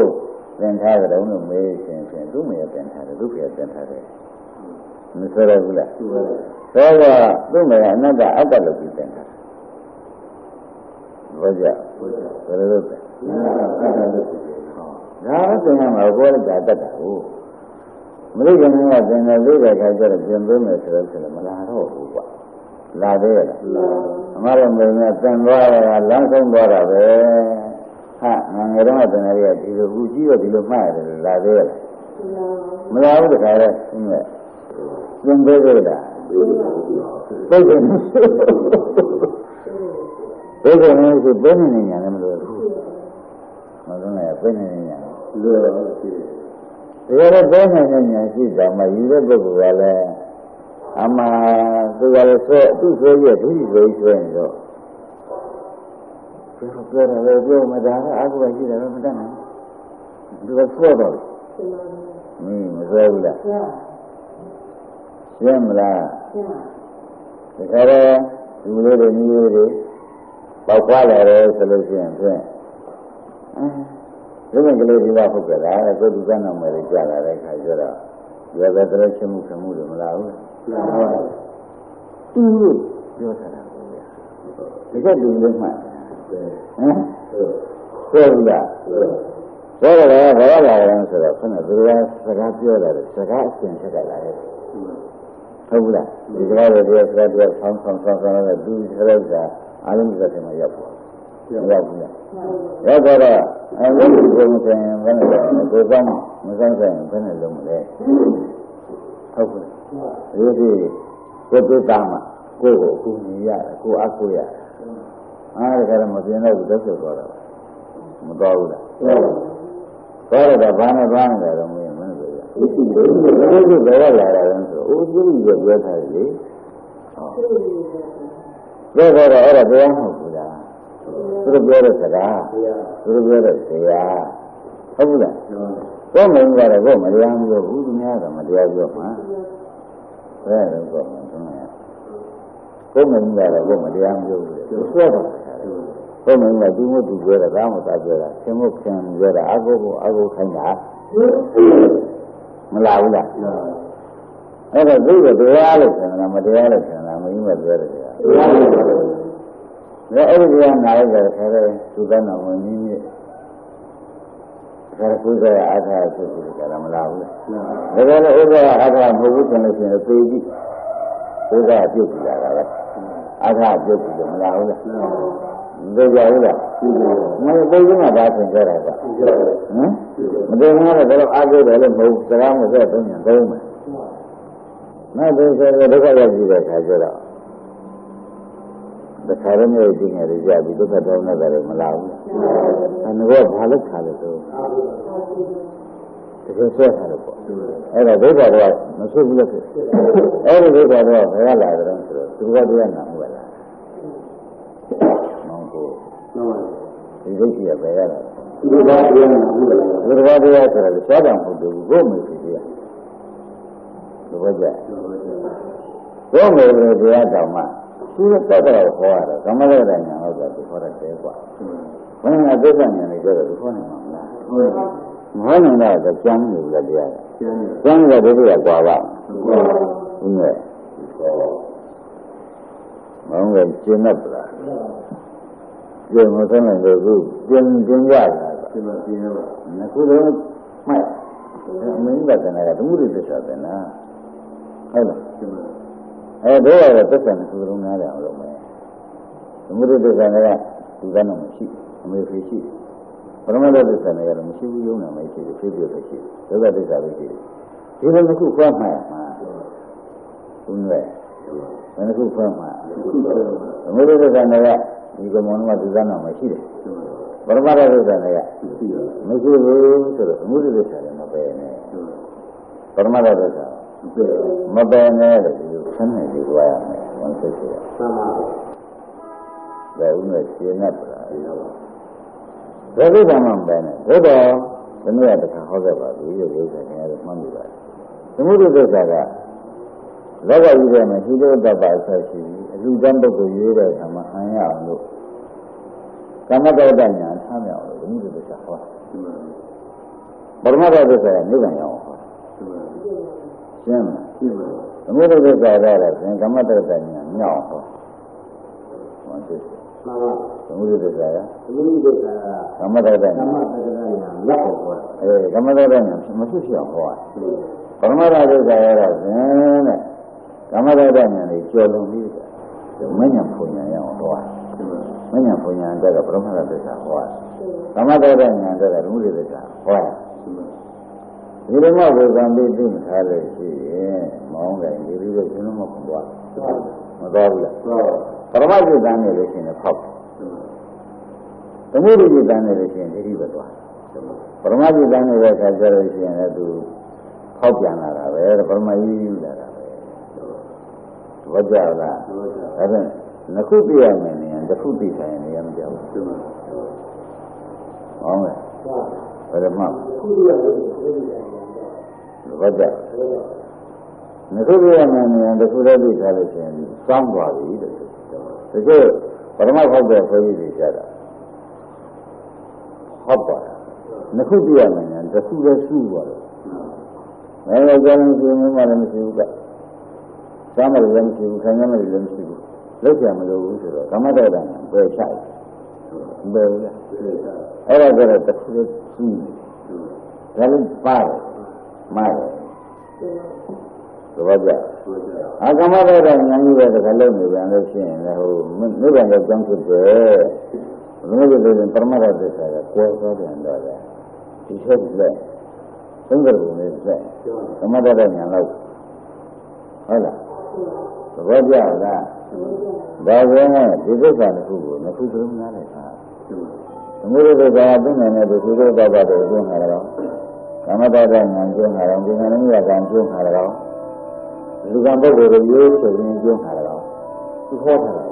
ပြန်ထားကြတော့လို့မေးရှင်သူ့မိကပြန်ထားတယ်သူ့ဖေကပြန်ထားတယ်မဆိုရဘူးလားသောကသူ့မိကအနတ္တအတ္တလို့ပြီးပြန်တာဘောကြဘယ်လိုလုပ်လဲဒါကသင်္ကမှာဘောလိုက်တာတတ်တာကိုမလိကင်းကသင်္ကလေးတဲ့ခါကျတော့ပြင်ပေးမယ်ဆိုတော့မလာတော့ဘူးကွာလာသေးရဲ့အမရမေနဲ့သင်သွားတာလမ်းဆုံးသွားတာပဲဟာငယ်တော့သင်္ကလေးကဒီလိုဦးကြီးတော့ဒီလိုမှတ်ရတယ်လာသေးရဲ့မလာဘူးတခါလဲပြင်ပေးကြတာသိတယ်ဘယ်လိုလဲဆိုဘယ်နည်းညာလဲမလို့ဘူးမလို့လည်းဘယ်နည်းညာလွယ်တော့ရှိတယ်ဒါကြတဲ့ဘယ်နည်းညာရှိတာမှယူတဲ့ပုဂ္ဂိုလ်ကလည်းအမှသူကလည်းဆိုသူ့ဆိုရဒုတိယဆိုရင်တော့ပြောတယ်လေပြောမှဒါကအကုသိုလ်ရှိတယ်တော့မတတ်နိုင်ဘူးသူကဆိုတော့မဆိုဘူးလားရှင်းမလားဒါကြတဲ့လူလေးတွေမျိုးတွေပေါက်သွားလာတယ်ဆိုလို့ရှိရင်ဖြင့် ဒီမဲ့ကလေးဒီပါဟုတ်ကြလားကိုယ်သူကနာမည်ကြားလာတဲ့ခါကျတော့ရွယ်ပဲတည်းချင်းမှုခမှုတွေမလားဘူးသူ့ပြောထားတာဒီကတူလေးမှဟမ်ပြောဘူးလားပြောတယ်ဘာလာလဲဆိုတော့ခဏသူကစကားပြောတယ်စကားအရှင်ဖြစ်လာတယ်ဟုတ်ဘူးလားဒီစကားတွေစကားတွေဆောင်းနဲ့သူစကားကအားလုံးစက်တယ်မှာရောက်ပါရောက်ဘူးလားရောက်တော့အဲဒီကိုမဆိုင်ဘယ်နဲ့လဲကိုကောင်းမဆိုင်ဆိုင်ဘယ်နဲ့လုံးမလဲဟုတ်ဘူးဒီကိုသိတာမှာကိုကိုကူညီရတယ်ကိုအကူရတယ်အားရကြတယ်မပြင်းတော့ဘူးတက်ဆိုတော့မတော်ဘူးလားတော်တော့ဘာနဲ့ဘာနဲ့တော့မင်းမင်းပြောရဒီဘယ်လာတာလဲဆိုတော့အိုးကြီးကြီးပြောထားတယ်လေဟုတ်ဒါကတော့အဲ့ဒါတရားမဟုတ်ဘူးလားသူတို့ပြောတဲ့စကားသူတို့ပြောတဲ့ဇေယျဟုတ်ဘူးလားကိုယ်မင်းကတော့ကိုယ်မတရားမပြောဘူးသူများကမတရားပြောမှာဘယ်လိုပြောမှာလဲကိုယ်မင်းကတော့ကိုယ်မတရားမပြောဘူးသူပြောတာဘုံမင်းကသူ့မသူပြောတာကားမသာပြောတာခင်မခင်ပြောတာအကုခိုင်းတာမလာဘူးလားအဲ့တော့သူ့ကိုတရားလို့ဆင်တာမတရားလို့ဆင်တာမင်းမပြောတယ်ကွာအဲ့ဒီကနားလိုက်တယ်ခါတယ်သူကနာဝင်ကြီးမြစ်ဒါကကိုယ်ကအားထားဖြစ်ပြီးကြတာမလာဘူးလားဒါကြလည်းဥပ္ပအားထားမဟုတ်ဘူးဆိုလို့ရှိရင်သေကြည့်ကိုယ်ကပြုတ်ကြည့်လာတာပဲအားထားပြုတ်ကြည့်လို့မလာဘူးလားသိကြဘူးလားမင်းသိချင်းကဘာသင်ကြတာကဟမ်မသိဘူးကတော့ဘယ်လိုအားကိုးတယ်လို့မဟုတ်စကားမဆက်သုံးရင်သုံးမယ်နောက်ဒီဆိုဒုက္ခရောက်ကြည့်တဲ့အခါကျတော့တခါတည်းမျိုးကြည့်နေကြပြီဒုက္ခတောင်းတယ်မလာဘူးအဲငါကဘာလို့ခါလဲဆိုတကယ်ဆွဲထားတယ်ပေါ့အဲ့ဒါဒုက္ခတော့မဆွဘူးလို့ဖြစ်အဲ့ဒီဒုက္ခတော့ဘယ်ကလာတယ်ဆိုတော့သူကတရားနာမှုပဲလားဒီဒုက္ခရပဲရတာဒီဘာတရားနာမှုလဲဒီဘာတရားဆိုတော့သွားတာမဟုတ်ဘူးကိုယ်မဖြစ်ရဒီဘာကြကိုယ်မလို့တရားတော်မှသူကတတ်တယ်ဟောရတယ်ကမ္မရတဲ့ညာဟုတ်တယ်သူဟောတယ်ကွာဘယ်နဲ့ဒုက္ခညာနေကြတယ်သူဟောနေမှာမလားမဟောနိုင်တော့ကျမ်းနေတယ်တရားကျမ်းနေတယ်ဒုက္ခရကွာပါဟုတ်နဲ့မောင်ကကျင့်တ်လားဒီမဆုံးနိုင်လို့ခုကျင်းရတာဒီမှာကျင်းရပါခုတော့မှတ်မင်းကတည်းကဓမှုတွေသစ္စာတယ်လားဟုတ်လားတို့ရတဲ့သစ္စာနဲ့သူတို့နားလည်အောင်လုပ်မယ်ဓမှုတွေသစ္စာကဒီကနေ့မရှိအမေဖေးရှိပရမတ္တသစ္စာနဲ့ကတော့မရှိဘူးယုံနာမရှိဘူးဖြစ်ဖြစ်ပဲရှိဒုက္ခသစ္စာပဲရှိတယ်ဒီလိုတစ်ခုခွဲမှတ်မှာသူနဲ့ဘယ်တစ်ခုခွဲမှတ်ဓမှုတွေသစ္စာနဲ့ဒီကမောနမသစ္စာနာမရှိတယ်ပရမတ္တသစ္စာနဲ့မရှိဘူးဆိုတော့ဓမှုတွေသစ္စာလည်းမပယ်နဲ့ပရမတ္တသစ္စာမပယ်နဲ့လို့ဒီလိုဆန်းနေပြီးသွားရမယ်ဝန်သိချင်တယ်မှန်ပါဘူးဒါဥမဲ့ရှင်းတ်ပါဘယ်လိုမှမပယ်နဲ့ဘုရားဒီနေ့တခါဟောခဲ့ပါပြီလို့ပြောတယ်ခင်ဗျားတို့မှတ်မိပါတယ်ဓမှုတွေသစ္စာကလောကကြီးထဲမှာဟိတောတပ္ပဆက်ရှိပြီးအလူတန်းပုဂ္ဂိုလ်ရွေးတဲ့အခါမှာအံရအောင်လို့ကမ္မတောတ္တညာဆမ်းမြောက်လို့ဓမှုတွေသစ္စာဟောပရမတ္တသစ္စာကနိဗ္ဗာန်ရောက်ဟောရှင်းမလားဓမှုတွေသစ္စာကတော့သင်ကမ္မတောတ္တညာမြောက်ဟောဝန်သိမှန်ပါဓမှုတွေသစ္စာကဓမှုတွေသစ္စာကကမ္မတောတ္တညာလက်ဟောကမ္မတောတ္တညာမရှိဖြစ်အောင်ဟောပရမတ္တသစ္စာကတော့သင်တဲ့ကမ္မတောတ္တညာတွေကျော်လွန်ပြီးမဉ္ဇဉ်ဖွညာရအောင်ဟောမဉ္ဇဉ်ဖွညာတဲ့ကပရမတ္တသစ္စာဟောကမ္မတောတ္တညာတဲ့ကဓမှုတွေသစ္စာဟောဒီလိုမှဝေကံပြီးသိမထားလို့ရှိရင်မောင်းတယ်ဒီလိုပဲကျွန်တော်မခွန်သွားမသွားဘူးလားပရမတ္တသံနေလို့ရှိရင်ဖောက်ဓမှုတွေသံနေလို့ရှိရင်ဒီလိုပဲသွားပရမတ္တသံနေတဲ့အခါကျတော့ရှိရင်လည်းသူခောက်ပြန်လာတာပဲပရမကြီးယူလာတာပဲဝကြလားဒါဖြင့်နှစ်ခုပြရမယ်နေရင်တစ်ခုပြဆိုင်နေရမကြောက်ဘူးဟောမယ်ဘယ်လိုမှဝကြနှစ်ခုပြရမယ်နေရင်တစ်ခုတည်းပြထားလို့ရှိရင်စောင်းသွားပြီတဲ့တကယ်ပရမတ်ဟုတ်တဲ့ခွဲကြီးတွေကြတာဟုတ်ပါလား နှစ်ခုပြရမယ်ညာတစ်ခုပဲရှိပါတော့။ငါကြောင့်ဒီမျိုးမှလည်းမရှိဘူးက။သာမလည်းမရှိဘူးခံရမယ်လည်းမရှိဘူး။လောက်ကြမလို့ဘူးဆိုတော့ကမ္မတ္တကဘယ်ချိုက်ဘယ်လဲအဲ့ဒါကြတော့တစ်ခုရှိဒါလည်းပါတယ်မားတယ်သဘောကျအကမ္မတ္တကဉာဏ်ကြီးပဲတခါလုံးနေပြန်လို့ရှိရင်လည်းဟိုနိဗ္ဗာန်ကိုကြောင်းဖြစ်တယ်ဘုရားကျတဲ့ပရမတ္တသစ္စာကကိုယ်သွားပြန်တော့တယ်ဒီချက်လက်သုံးကြလို့နေစက်ကမ္မတ္တဉာဏ်လောက်ဟုတ်လားသဘောကျလားဒါဆိုရင်ဒီသစ္စာတစ်ခုကိုနှစ်ခုသုံးနားလိုက်တာသမုဒိသစ္စာသိနေတယ်ဒီလိုတော့ပါတယ်ကျင်းလာတော့ကမ္မတ္တဉာဏ်ကျင်းလာတော့ဒီဉာဏ်နဲ့ကံကျင်းလာတော့လူကံပုဂ္ဂိုလ်တွေရိုးဆိုရင်ကျင်းလာတော့သူဟောထားတာ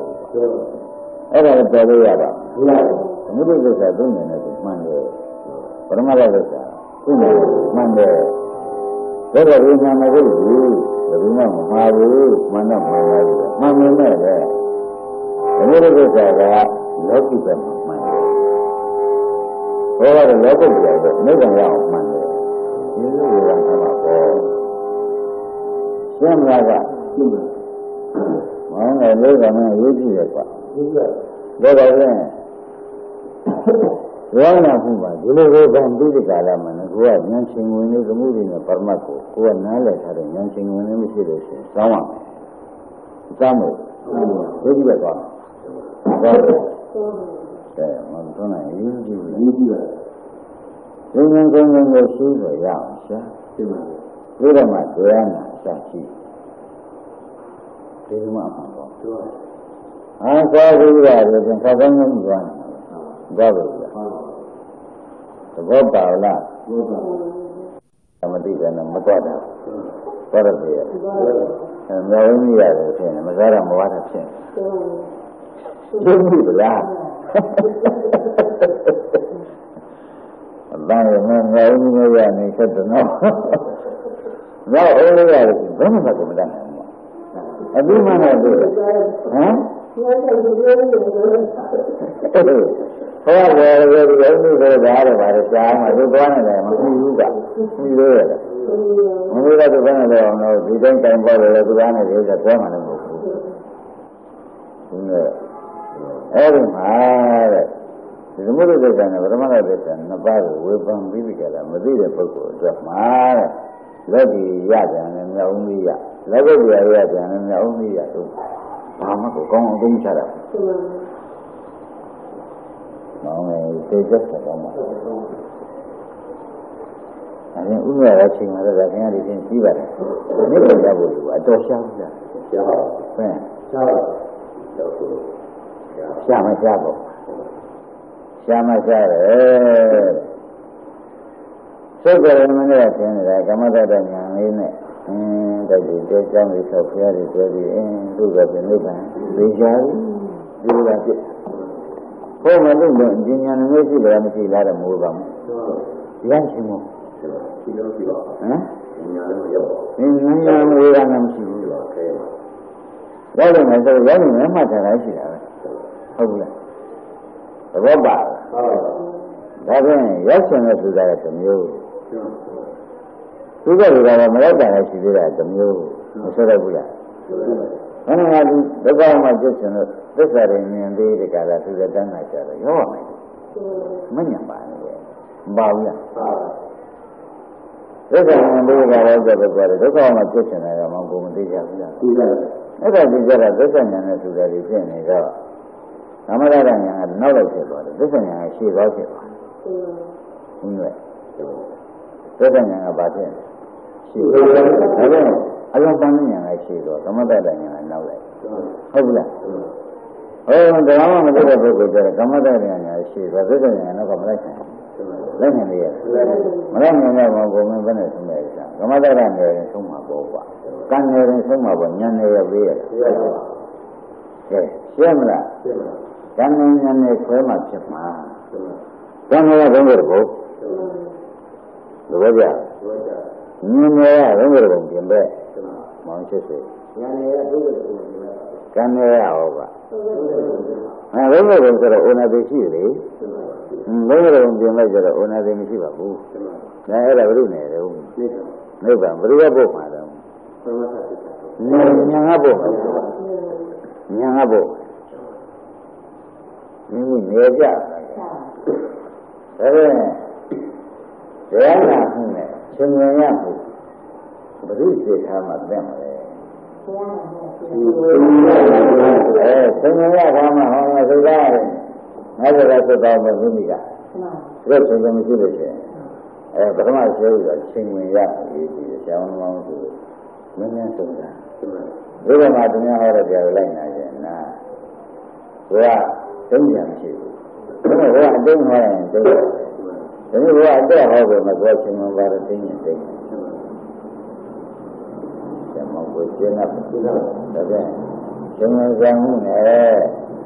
အဲ့ဒါကိုပြောလို့ရတာသမုဒိသစ္စာသိနေတယ်မှန်တယ်ပရမတ္တသစ္စာသိနေတယ်မှန်တယ်ဒါတော့ဒီနာမကိုဘယ်သူမှမမှားဘူးမှန်တော့မှန်ပါဘူးမှန်နေတယ်လေသမုဒိသစ္စာကလောကိကမှာမှန်တယ်ဘောကတော့လောကုတ္တရာပဲနိဗ္ဗာန်ရအောင်မှန်တယ်ဒီလိုဝေဒနာမှာပေါ့ရှင်းမလားကရှင်းပါမောင်းတယ်လောကမှာရေးကြည့်ရကွာဒါတော့ရင်ရောင်းလာမှုပါဒီလိုကိုဗံပြီးဒီကာလမှာကိုကဉာဏ်ရှင်ဝင်နေသမှုတွေနဲ့ပရမတ်ကိုကနားလည်ထားတဲ့ဉာဏ်ရှင်ဝင်နေမရှိလို့ရှိရင်စောင်းရမယ်စောင်းလို့ဒီကြည့်ရသွားတယ်မသွန်းနိုင်ရေးကြည့်ရေးကြည့်ရတယ်ဉာဏ်ကောင်းကောင်းကိုရှိလို့ရအောင်ရှာဒီတော့မှတရားနာရှာရှိဒီမှာမှာပေါ့အားသာပြီးရတယ်ပြန်ခေါင်းကောင်းကြီးသွားတယ်သွားပြီသဘောပါလားသမတိကလည်းမတော့တာသွားရတယ်မြောင်းကြီးရတယ်ဖြစ်နေမစားရမဝါတာဖြစ်နေရှင်းပြီလားအပန်းရဲ့မြောင်းကြီးရနေဆက်တော့တော့အိုးလေးရတယ်ဘယ်မှမတတ်နိုင်ဘူးအပြီးမှလည်းတွေ့ဟမ်ဟောတယ်ဒီလိုဒါတော့ဗါတယ်ရှားမှသူသွားနေတယ်မပြီးဘူးကပြီးလို့ရတယ်မပြီးတော့သူကလည်းတော့ဒီတိုင်းတိုင်ပေါ်တယ်သူသွားနေတယ်ဆိုတော့မှလည်းမဟုတ်ဘူးဒီနဲ့အဲ့ဒီမှာတဲ့ဒီသမုဒ္ဒိသစ္စာနဲ့ပရမတ္ထသစ္စာနှစ်ပါးကိုဝေဖန်ပြီးပြီကြလားမသိတဲ့ပုဂ္ဂိုလ်အတွက်မှာတဲ့လက်ဒီရကြတယ်မြောက်ဦးကြီးရလက်ပုတ်ရရကြတယ်မြောက်ဦးကြီးရတို့ဘာမှကိုကောင်းအောင်သိချတာမောင်လေးသိချက်ဆက်တော့မှာအဲဒီဥပဒေချင်းမှာတော့ခင်ဗျားဒီချင်းကြီးပါတယ်နိဗ္ဗာန်ရဖို့လိုအတော်ရှားဘူးလားရှားပါဘယ်ရှားပါတော့ရှားမရှားပေါ့ရှားမရှားတယ်သုတ်ကြရမနဲ့ထင်နေတာကမ္မတ္တဉာဏ်လေးနဲ့တိုက်ပြီးတဲကြောင်းလေးဆောက်ဖျားတွေတဲပြီးသူ့ကပြနိဗ္ဗာန်သိကြဘူးဒီလိုလားဖြစ်ဘုံမလို့ဉာဏ်ဉာဏ်နဲ့ရှိတယ်မရှိလားတော့မဟုတ်ပါဘူးရရှိမို့ရှိလို့ရှိပါဟမ်ဉာဏ်လည်းမရောက်ပါဘူးဉာဏ်ဝေဒနာမရှိဘူးတော့ခဲရောက်တယ်မယ်ဆိုရောက်နေမှထားတာရှိတာပဲဟုတ်ဘူးလားသဘောပါလားဒါဖြင့်ရောက်ချင်တဲ့ဆိုတာကတစ်မျိုးသူကလည်းမရောက်တာလည်းရှိသေးတာတစ်မျိုးမဆိုတော့ဘူးလားဘယ်မှာဒီဒုက္ခမှာကျုပ်ချင်လို့သစ္စာတွေမြင်သေးတဲ့ကလာသူကတန်းလာကြတော့ရောရမယ်မညံပါနဲ့မပါဘူးလားသစ္စာမြင်သေးတဲ့ကလာကြတော့ဒုက္ခမှာကျုပ်ချင်တယ်ကမှဘုံမသိကြဘူးလားသိကြတယ်အဲ့ဒါသိကြတာသစ္စာဉာဏ်နဲ့သူတွေဖြစ်နေတော့သမထဉာဏ်ကနောက်လိုက်ဖြစ်သွားတယ်သစ္စာဉာဏ်ကရှေ့သွားဖြစ်သွားတယ်ဟုတ်ကဲ့သစ္စာဉာဏ်ကဘာဖြစ်လဲရှေ့သွားတယ်ဒါကြောင့်အလုံးပန်းဉာဏ်ကရှေ့သွားသမထဉာဏ်ကနောက်လိုက်ဟုတ်ပြီလားဟောဒါမှမသိတဲ့ပုဂ္ဂိုလ်ကျတော့ကမ္မတ္တဉာဏ်ရှေ့သွားသစ္စာဉာဏ်တော့မလိုက်နိုင်လိုက်နိုင်လေရမလိုက်နိုင်တော့ဘုံမင်းဘယ်နဲ့ဆုံးလဲစားကမ္မတ္တဉာဏ်နဲ့ဆုံးမှာပေါ့ကွာကံနဲ့ဆုံးမှာပေါ့ဉာဏ်နဲ့ရပေးရတယ်ကဲရှင်းမလားကံဉာဏ်နဲ့ခွဲမှဖြစ်မှာကံကဘယ်လိုလဲဘုရားကြဉာဏ်နဲ့ဘယ်လိုလဲပြင်ပဲမောင်ချစ်စေဉာဏ်နဲ့ဘယ်လိုလဲပြင်ပဲ can they over? I remember that one of the Chile, never on the measure one of the Michigan. I had a room there. Never, but we are both, madam. Nyangabo. Neja. Singing, but who says how much them? Singing, how much they are. Never let the dog of Vimiga. Let's say them to the chair. But I'm not sure that singing yap is the sound among the women. We don't have to know how to get a line again. We are thinking. We are doing what I'm doing. Then we are there, however, my watching about a thing and thing. Some of which are not again. Some of them,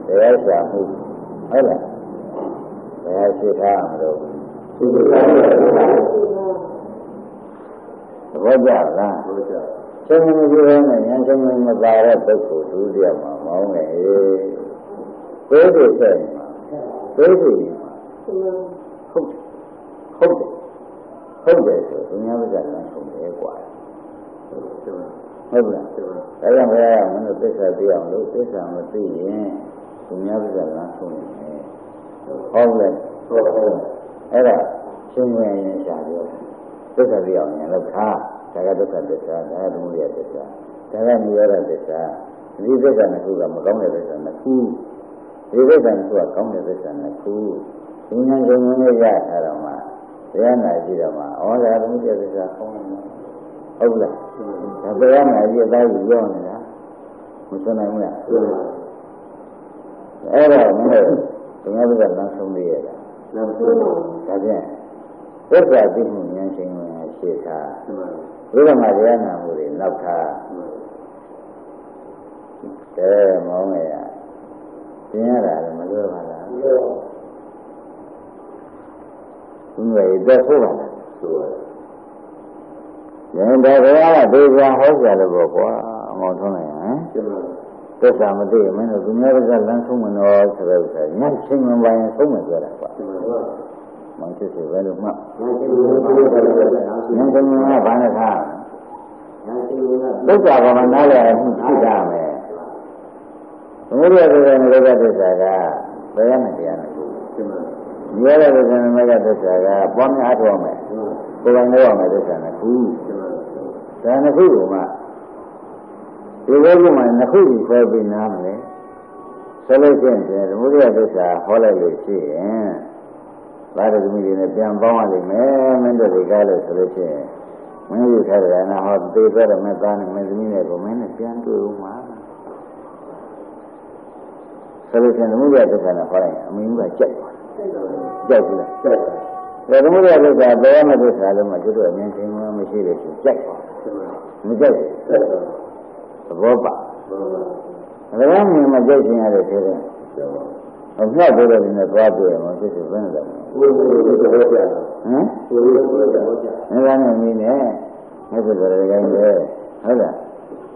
they are shampoo. Hello. They are shit arm, though. What's that? Some of you and some of the Barra Boko to the Among Where is it? Where is it? Hold it, so we never got one from the airport. Hold it. I am where I am, this is the only this I'm a thing, we never got one from the airport. Hold it, Era, somewhere in Shadow. This is the only car, Tagada, Tagada, Tagada, these are the who are Mohammed and the cool. These are who are Congress and the cool. In the Arama. Yana Jirama, all the other is a home. Ola, the Yana is a Yona, Musana. Era, the other than from the other. Again, what's that thing mentioning when I say her? Even Mariana would love her. There, Momaya. Tiara, Madura. That's all. Then there are days I hope that a book, that's a day, man, who never got lunch woman or not singing by a woman. Montes is very much. Nothing about it. Look at another down there. What are the other saga? The other is in the Mega one at home. Who I know of medicine, a food. Then a food, ma. The woman, a food for being namely. Solutions, and what are this holiday see, That is meeting a young boy, man, the regardless solution. When you tell her, and I have to be better, my son, and my women, and young to solution, the movie at the kind of foreign. I mean, I check. The movie is a diameter salama to a maintain machine. Check. The Boba. The one in my judging at a children. I'm not better in the problem of this is one of them. I mean, never again there. Other.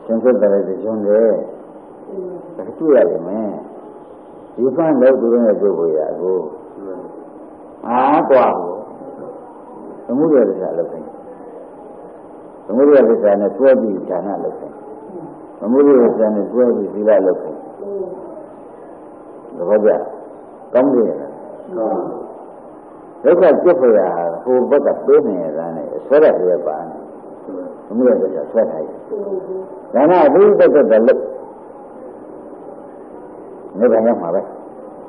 Simple that is on there. But two of them, you can't let doing a good way. I go. Wow. The movie is not looking. The movie is an a 12 is not looking. The movie is an a 12 is not looking. The Raja, come here. Look at Jeffrey, who bought a penny and a sweater here. The movie is a sweater. Then I do the look. Never know how it.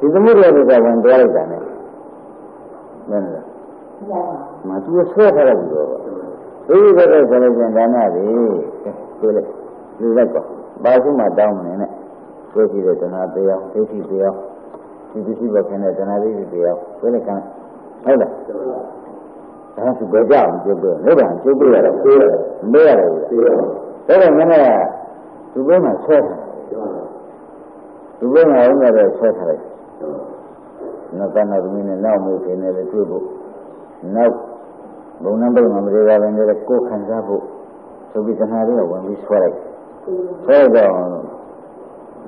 Is the movie is a one dollar than it. Must be a sweater of you. Who is the television? You like Bazuma down in it. So he is another day of 80 day of. You see what can I day of. When I can. Hold on. I have to go down. You go. Never. You go there. There are many to bring my sweater. To bring my own sweater. Not another minute now, move in the table. Now, no number of them are in the cook and zabu. So we can have it when we swear it. So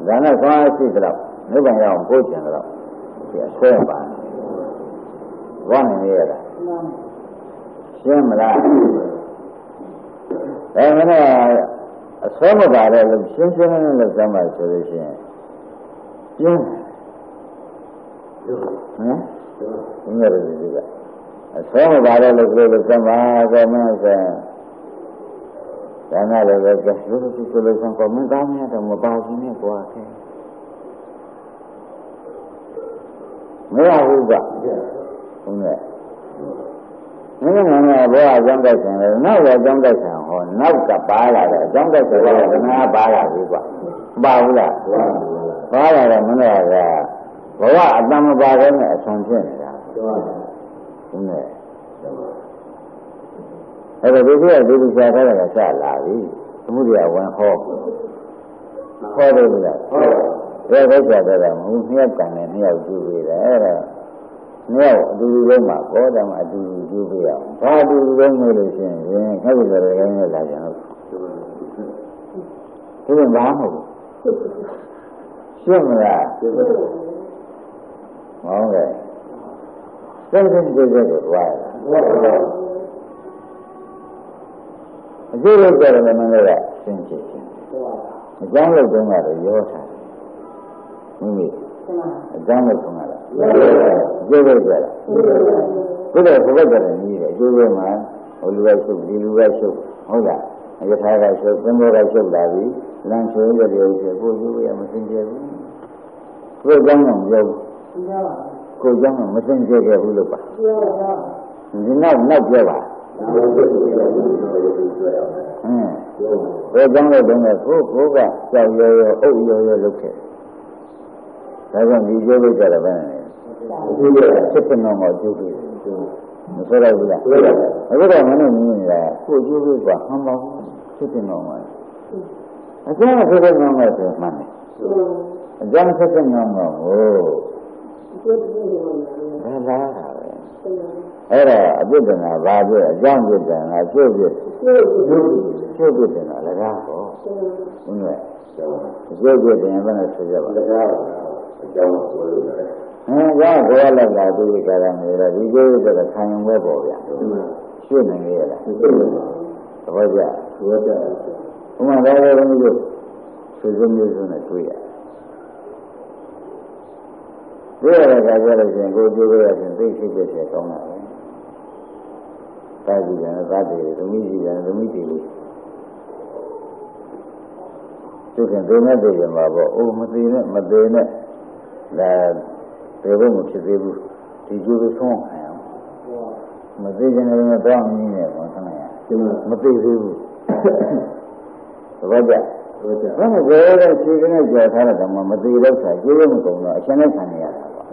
ဒါနဲ့သွားရှိတော့နိဗ္ဗာန်ရောက်ကိုကျင်တော့ဒီအဆွဲပါဘာနေရတာရှင်းမလားဒါနဲ့အဆွဲမပါတဲ့လို့ရှင်းရှင်းလင်းလင်းလုပ်သမ်းပါဆိုလို့ရှိရင်ရှင်းဟမ်ဒီနေ့ဒီကအဆွဲမပါတဲ့လို့ပြောလို့သမ်းပါဆိုမှဆိုဒါနဲ့လည်းပဲကျလို့ဒီလိုဆံကောမင်းသားများတော့မပါဘူးနဲ့ကွာခဲ့မရဘူးကဟုတ်နဲ့မင်းကဘောအကြောင်းတိုက်ဆိုင်တယ်နောက်ရောအကြောင်းတိုက်ဆိုင်ဟောနောက်ကပါလာတယ်အကြောင်းတိုက်ဆိုင်တော့ငါပါလာပြီကွာမပါဘူးလားပါလာတယ်မင်းကဘဝအတ္တမပါဘဲနဲ့အဆုံးဖြစ်နေတာဟုတ်နဲ့အဲ့ဒါဒီလိုဒီဆရာထားတာကစလာပြီသမုဒိယဝင်ဟောတယ်ဗျာဟုတ်တယ်ဆရာထားတာမဟုတ်နှစ်ယောက်ကန်နဲ့နှစ်ယောက်ကျူပေးတယ်အဲ့ဒါနှစ်ယောက်အတူတူလုံးမှာဘောဓမှာအတူတူကျူပေးအောင်ဘာအတူတူလုံးလို့ရှိရင်ခက်ပြီးတော့လည်းလည်းလာကြအောင်ဒီလိုမဟုတ်ရှင်းမလားရှင်းပါဘူးဟုတ်ကဲ့စိတ်စိတ်ကြည့်ကြတယ်ဘွားအကျိုးလို့ကြတယ်မင်းတို့ကရှင်းကြည့်ချင်းအကြောင်းလို့တုန်းကတော့ရောထားတယ်မိမိအကြောင်းလို့တုန်းကတော့အကျိုးလို့ကြတာဘုရားဘုရားကြတယ်ကြီးတယ်အကျိုးလို့မှဟိုလူကရှုပ်ဒီလူကရှုပ်ဟုတ်လားအယထာကရှုပ်သင်္ဘောကရှုပ်လာပြီလမ်းဆွေးတဲ့ရုပ်တွေကိုယူရမစင်ကြဘူးကိုယ်ကြောင့်မပြောဘူးကိုယ်ကြောင့်မစင်ကြခဲ့ဘူးလို့ပါဒီနောက်ပြောပါဘယ်ကြောင့်လဲတော့ကိုကကြောက်ရွံ့အုပ်ရွံ့လုပ်ခဲ့ဒါကြောင့်ဒီကျိုးလို့ကြတယ်ပဲဒီလိုစစ်ပနောမှာကျိုးပြီးမဆိုရဘူးလားအခုတော့မင်းတို့မြင်နေတာကိုကျိုးပြီးကဟမ်ပါစစ်ပနောမှာအကျဉ်းစစ်ပနောမှာဆိုမှန်းတယ်အကျဉ်းစစ်ပနောမှာဟိုဒါလားအဲ့ဒါအပြစ်တင်တာဘာပြအကြောင်းပြတင်တာကျိုးပြကျိုးပြတင်တာလည်းကားပေါ့ဟုတ်ကဲ့ကျိုးပြတင်ဘယ်နဲ့ဆိုကြပါလဲကားအကြောင်းဆိုလို့ရတယ်ကားဘောလိုက်လာပြီးကြတာမျိုးလားဒီကျိုးပြတဲ့ခံရုံပဲပေါ့ဗျာရှင်းနေရလားသဘောကျဘုရားဒါလည်းမျိုးဆိုစုံမျိုးစုံနဲ့တွေ့ရတွေ့ရတဲ့အခါကျတော့ရှင်ကိုကျိုးရရင်သိရှိဖြစ်ဖြစ်ကောင်းတာပဲသာကြည့်တယ်သာတည်တယ်သမီးကြည့်တယ်သမီးကြည့်လို့သူကဒုနဲ့တည်ရမှာပေါ့အိုးမတည်နဲ့မတည်နဲ့ဒါဘယ်ဘုံမဖြစ်သေးဘူးဒီကျိုးကိုဆုံးခံရအောင်မတည်ခြင်းလည်းတော့မင်းနဲ့ပေါ့ဆန်းရမတည်သေးဘူးသဘောကျဘာလို့ဘယ်လိုခြေကနေကြော်ထားတဲ့တော့မတည်တော့ဆိုင်ကျိုးမကုန်တော့အရှင်နဲ့ခံရတာပေါ့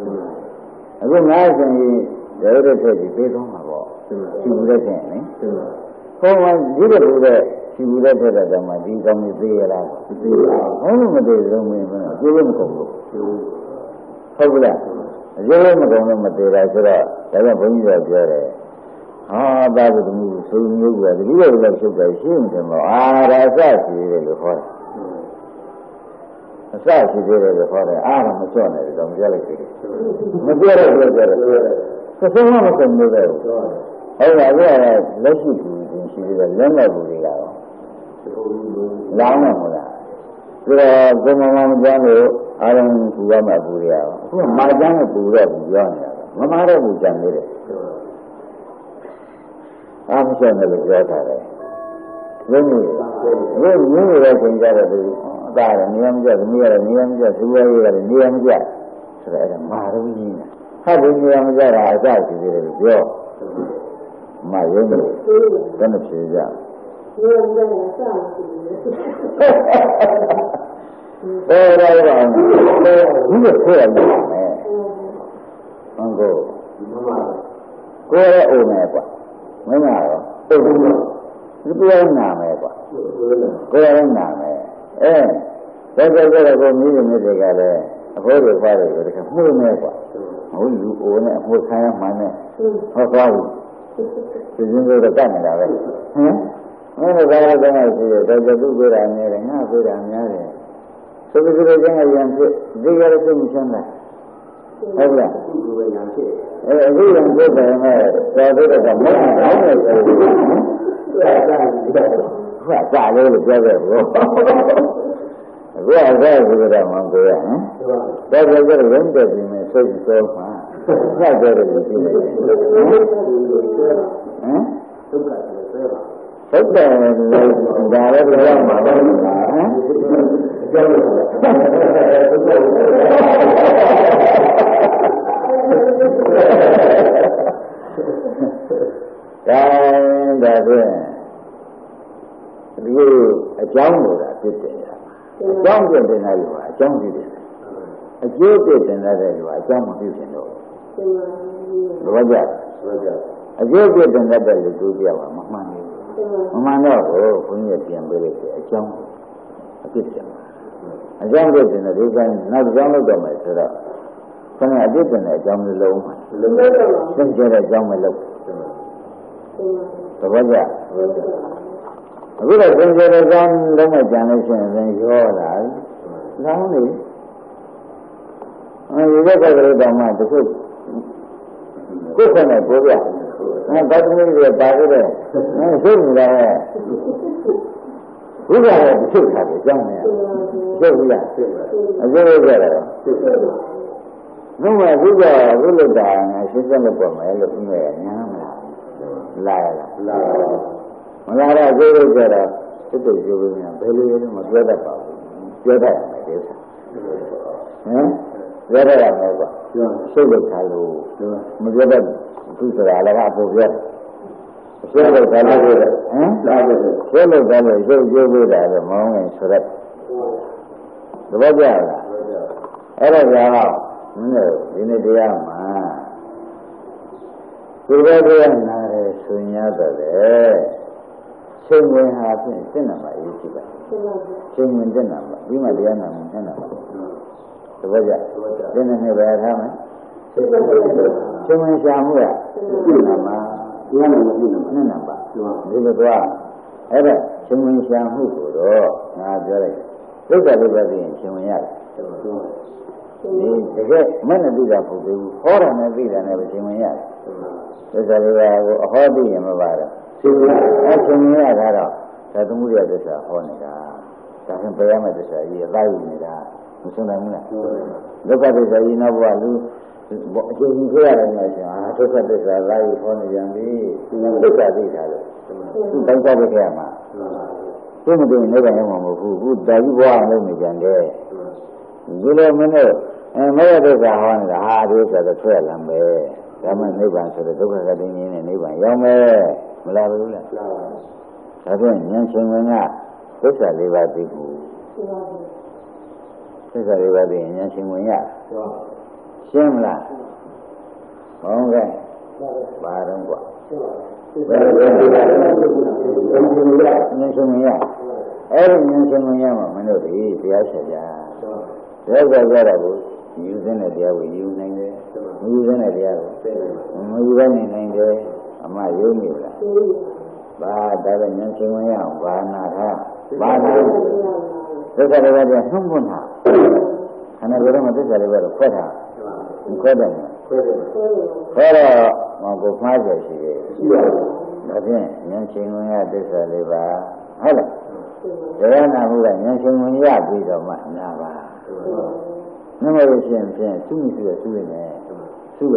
အခုငါးရှင်ကြီးရုပ်ရတဲ့ကြီးပြေးသွားမှာပေါ့ရှိဘူးတဲ့ချင်းနိဟောမှဒီလိုလိုတဲ့ရှိဘူးတဲ့တဲ့တော့မှဒီကောင်းကြီးသေးရလားသေးပါဘူးမသေးဘူးမင်းကကျိုးမကုန်ဘူးဟုတ်ကဲ့အကျိုးမကုန်လို့မသေးတာဆိုတော့ဒါကြောင့်ဘုန်းကြီးကပြောတယ်ဟာသာဝတ္တမှုဆိုမျိုးကတတိယလောက်ရှုပ်တယ်ရှင်းတယ်ပေါ့အာဒါအစရှိတယ်လို့ခေါ်တယ်အစရှိသေးတယ်လို့ခေါ်တယ်အားတော့မချော့နဲ့တော့ပြောလိုက်သေးတယ်မပြောတော့ပြောတယ်သဆုံးမမဆုံးလို့ပဲဟုတ်ပါဘူးလက်ရှိသူရှိသေးတယ်လက်မဲ့ဘူးတွေကတော့လောင်းနေမလားဒါတော့ဘုံမမကျမ်းလို့အားလုံးကူရမှာဘူးတွေရောအခုမာကျမ်းနဲ့ပူတော့ဘူးပြောနေတာမမာတော့ဘူးကျန်သေးတယ်အားမချော့နဲ့လို့ပြောတာလေဘုန်းကြီးမျိုးရဲ့သင်ကြတဲ့သူအသားရနေရာမကျသမီးရတယ်နေရာမကျသူရဲရတယ်နေရာမကျဆိုတော့အဲ့ဒါမာရုံးကြီးနဲ့ဟာဒီနေရာမကျတာအစရှိသေးတယ်လို့ပြောမရုံးလို့ဘယ်နှဖြေကြဘယ်လိုလဲစမ်းကြည့်တယ်ဘယ်လိုလဲဒီလိုခေါ်ရမယ်ဟုတ်ကောကိုယ်ရဲ့အိုမယ်ကွာမင်းကတော့အိုဘူးဒီပြောင်းနာမယ်ကွာကိုယ်ရဲ့နာမယ်ဒါကြတော့ကိုမိမိတွေကလည်းအဖိုးတွေဖားတွေကိုတခါမှုနေကွာဟုတ်လူအိုနဲ့အဖိုးခံရမှန်းနဲ့ဟောသွားဘူးဒီလိုတော့တတ်နေတာပဲဟမ်မင်းတို့ဘာလို့တော့ရှိတယ်တော်တော်သူ့ပြေတာများတယ်ငါပြေတာများတယ် ဆိုပြီးတော့ကျန်ရရန်ဖြစ်ဒီရတဲ့မချမ်းသာဟုတ်လားအခုရန်ဖြစ်အခုရန်ဖြစ်တယ်မဲ့တော်တဲ့ကမဟုတ်ဘူးဆိုတော့စာလေးလို့ပြောခဲ့ဘူးအခုအစားဆိုတော့မပြောရဟမ်တော်ကြရရင်တည်းပြင်စိတ်ဆိုးမှာစကြတယ်လို့ပြောတယ်ဟမ်ဒုက္ခဆိုဆွဲပါဟုတ်တယ်ဒါလည်းပြောမှာပါဟမ်အကြောင်းလို့ဒါဖြင့်ဒီအကြောင်းလို့တာဖြစ်တယ်အကြောင်းဖြစ်တဲ့နေရာမှာအကြောင်းဖြစ်တယ်အကျိုးဖြစ်တဲ့နေရာမှာအကြောင်းမဖြစ်ဖြစ်တော့ဘောကြအကျိုးဖြစ်တဲ့နေရာလို့သူပြောတာမမှန်ဘူးမမှန်တော့ဘူးဘုန်းကြီးပြန်ပေးလိုက်တယ်အကြောင်းအဖြစ်တယ်အကြောင်းဖြစ်တဲ့ဒီကနောက်ကြောင်းလုပ်တော့မယ်ဆိုတော့ခဏအဖြစ်တဲ့အကြောင်းမျိုးလုံးမှာသင်ကြတဲ့အကြောင်းမလုပ်ဘောကြအခုတော့သင်ကြတဲ့အကြောင်းလုံးမကြံလို့ရှိရင်ရောလာလောင်းနေဒီဘက်ကကတော့မှတခုကိုယ်ကလည်းပြောပြဘာသမီးတွေပါကြတယ်သိနေတာဘုရားရဲ့သိတာကိုကြောင်းနေသိဘူးလားအကျိုးရကြတယ်ဘုရားဘုရားဘုလတာငါရှင်းစက်လို့ပေါ်မယ်လို့ပြည့်ညာမလားလာမလာတော့အကျိုးရကြတော့စိတ်တူကျိုးများဘယ်လိုလဲမပြောတတ်ပါဘူးပြောတတ်တယ်ဒီဟမ်ပြောတတ်ရမယ်ကွာစိတ်လို့ခါလို့မပြောတတ်သူဆိုတာလည်းကပို့ပြောဆွဲလို့တယ်လို့ဟမ်ဆွဲလို့တယ်လို့ရုပ်ကျိုးပေးတာလည်းမောင်းရင်ဆိုရက်သဘောကျလားအဲ့ဒါကြောင့်မင်းတို့ဒီနေ့တရားမှာဒီဘက်တရားနာတယ်ဆွေးရတော့တယ်ချိန်ဝင်ဟာဖြင့်စိတ်နာမှာအရေးကြီးပါချိန်ဝင်တဲ့နာမှာဒီမှာတရားနာမှာနဲ့နာမှာသဘောကျဒီနေ့ပဲထားမယ်ချိန်ဝင်ရှာမှုကဒီနာမှာဒီနာမှာနဲ့နာပါဒီလိုတော့အဲ့ဒါချိန်ဝင်ရှာမှုကိုတော့ငါပြောလိုက်ဒုက္ခလေးပဲသိရင်ချိန်ဝင်ရတယ်ဒီတကယ်မနဲ့သိတာပုံသေးဘူးဟောတာနဲ့သိတာနဲ့ပဲချိန်ဝင်ရတယ်ဒုက္ခလေးပဲကိုအဟောသိရင်မပါတော့ချိန်ဝင်ရတာတော့သာသမှုရသစ္စာဟောနေတာဒါဖြင့်ပြရမယ့်သစ္စာကြီးအသားယူနေတာမဆုံးနိုင်ဘူးလားဒုက္ခသစ္စာကြီးနောက်ဘဝလူအကျဉ်းကြီးခဲ့ရတယ်များရှင်ဒုက္ခသစ္စာသားယူဟောနေပြန်ပြီဒုက္ခသိတာလို့သူတိုင်းစားခဲ့ရမှာသူမသိရင်လည်းရမှာမဟုတ်ဘူးခုတာကြီးဘဝလုံးနေကြတယ်ဒီလိုမင်းတို့မရဒုက္ခဟောနေတာဟာဒီဆိုတော့ဆွဲလမ်းပဲဒါမှနိဗ္ဗာန်ဆိုတော့ဒုက္ခကတင်းရင်းနဲ့နိဗ္ဗာန်ရောက်မယ်မလားဘူးလားဒါဖြင့်ဉာဏ်ရှင်ဝင်ကသစ္စာလေးပါးသိဘူးသစ္စာလေးပါးသိရင်ဉာဏ်ရှင်ဝင်ရရှင်းမလားဟုတ်ကဲ့ပါတော့ကွာဉာဏ်ရှင်ဝင်ရအဲ့ဒီဉာဏ်ရှင်ဝင်ရမှာမင်းတို့ဒီတရားဆက်ကြတရားဆက်ကြတာကိုယူစင်းတဲ့တရားကိုယူနိုင်တယ်မယူစင်းတဲ့တရားကိုမယူဘဲနေနိုင်တယ်အမှယုံနေလားဘာဒါပဲဉာဏ်ရှင်ဝင်ရအောင်ဘာနာထားဘာနာသစ္စာလေးပါးကနှုတ်ဖွင့်တာခန္ဓာကိုယ်မှာသစ္စာလေးပါးကိုခွဲထားခွဲတယ်ခွဲတော့မကိုမှားကြရှိတယ်ဒါဖြင့်ဉာဏ်ရှင်ဝင်ရသစ္စာလေးပါးဟုတ်လားတရားနာမှုကဉာဏ်ရှင်ဝင်ရပြီးတော့မှနာပါနမလို့ရှိရင်ဖြင့်သူ့မိစုရသူ့နေစုရ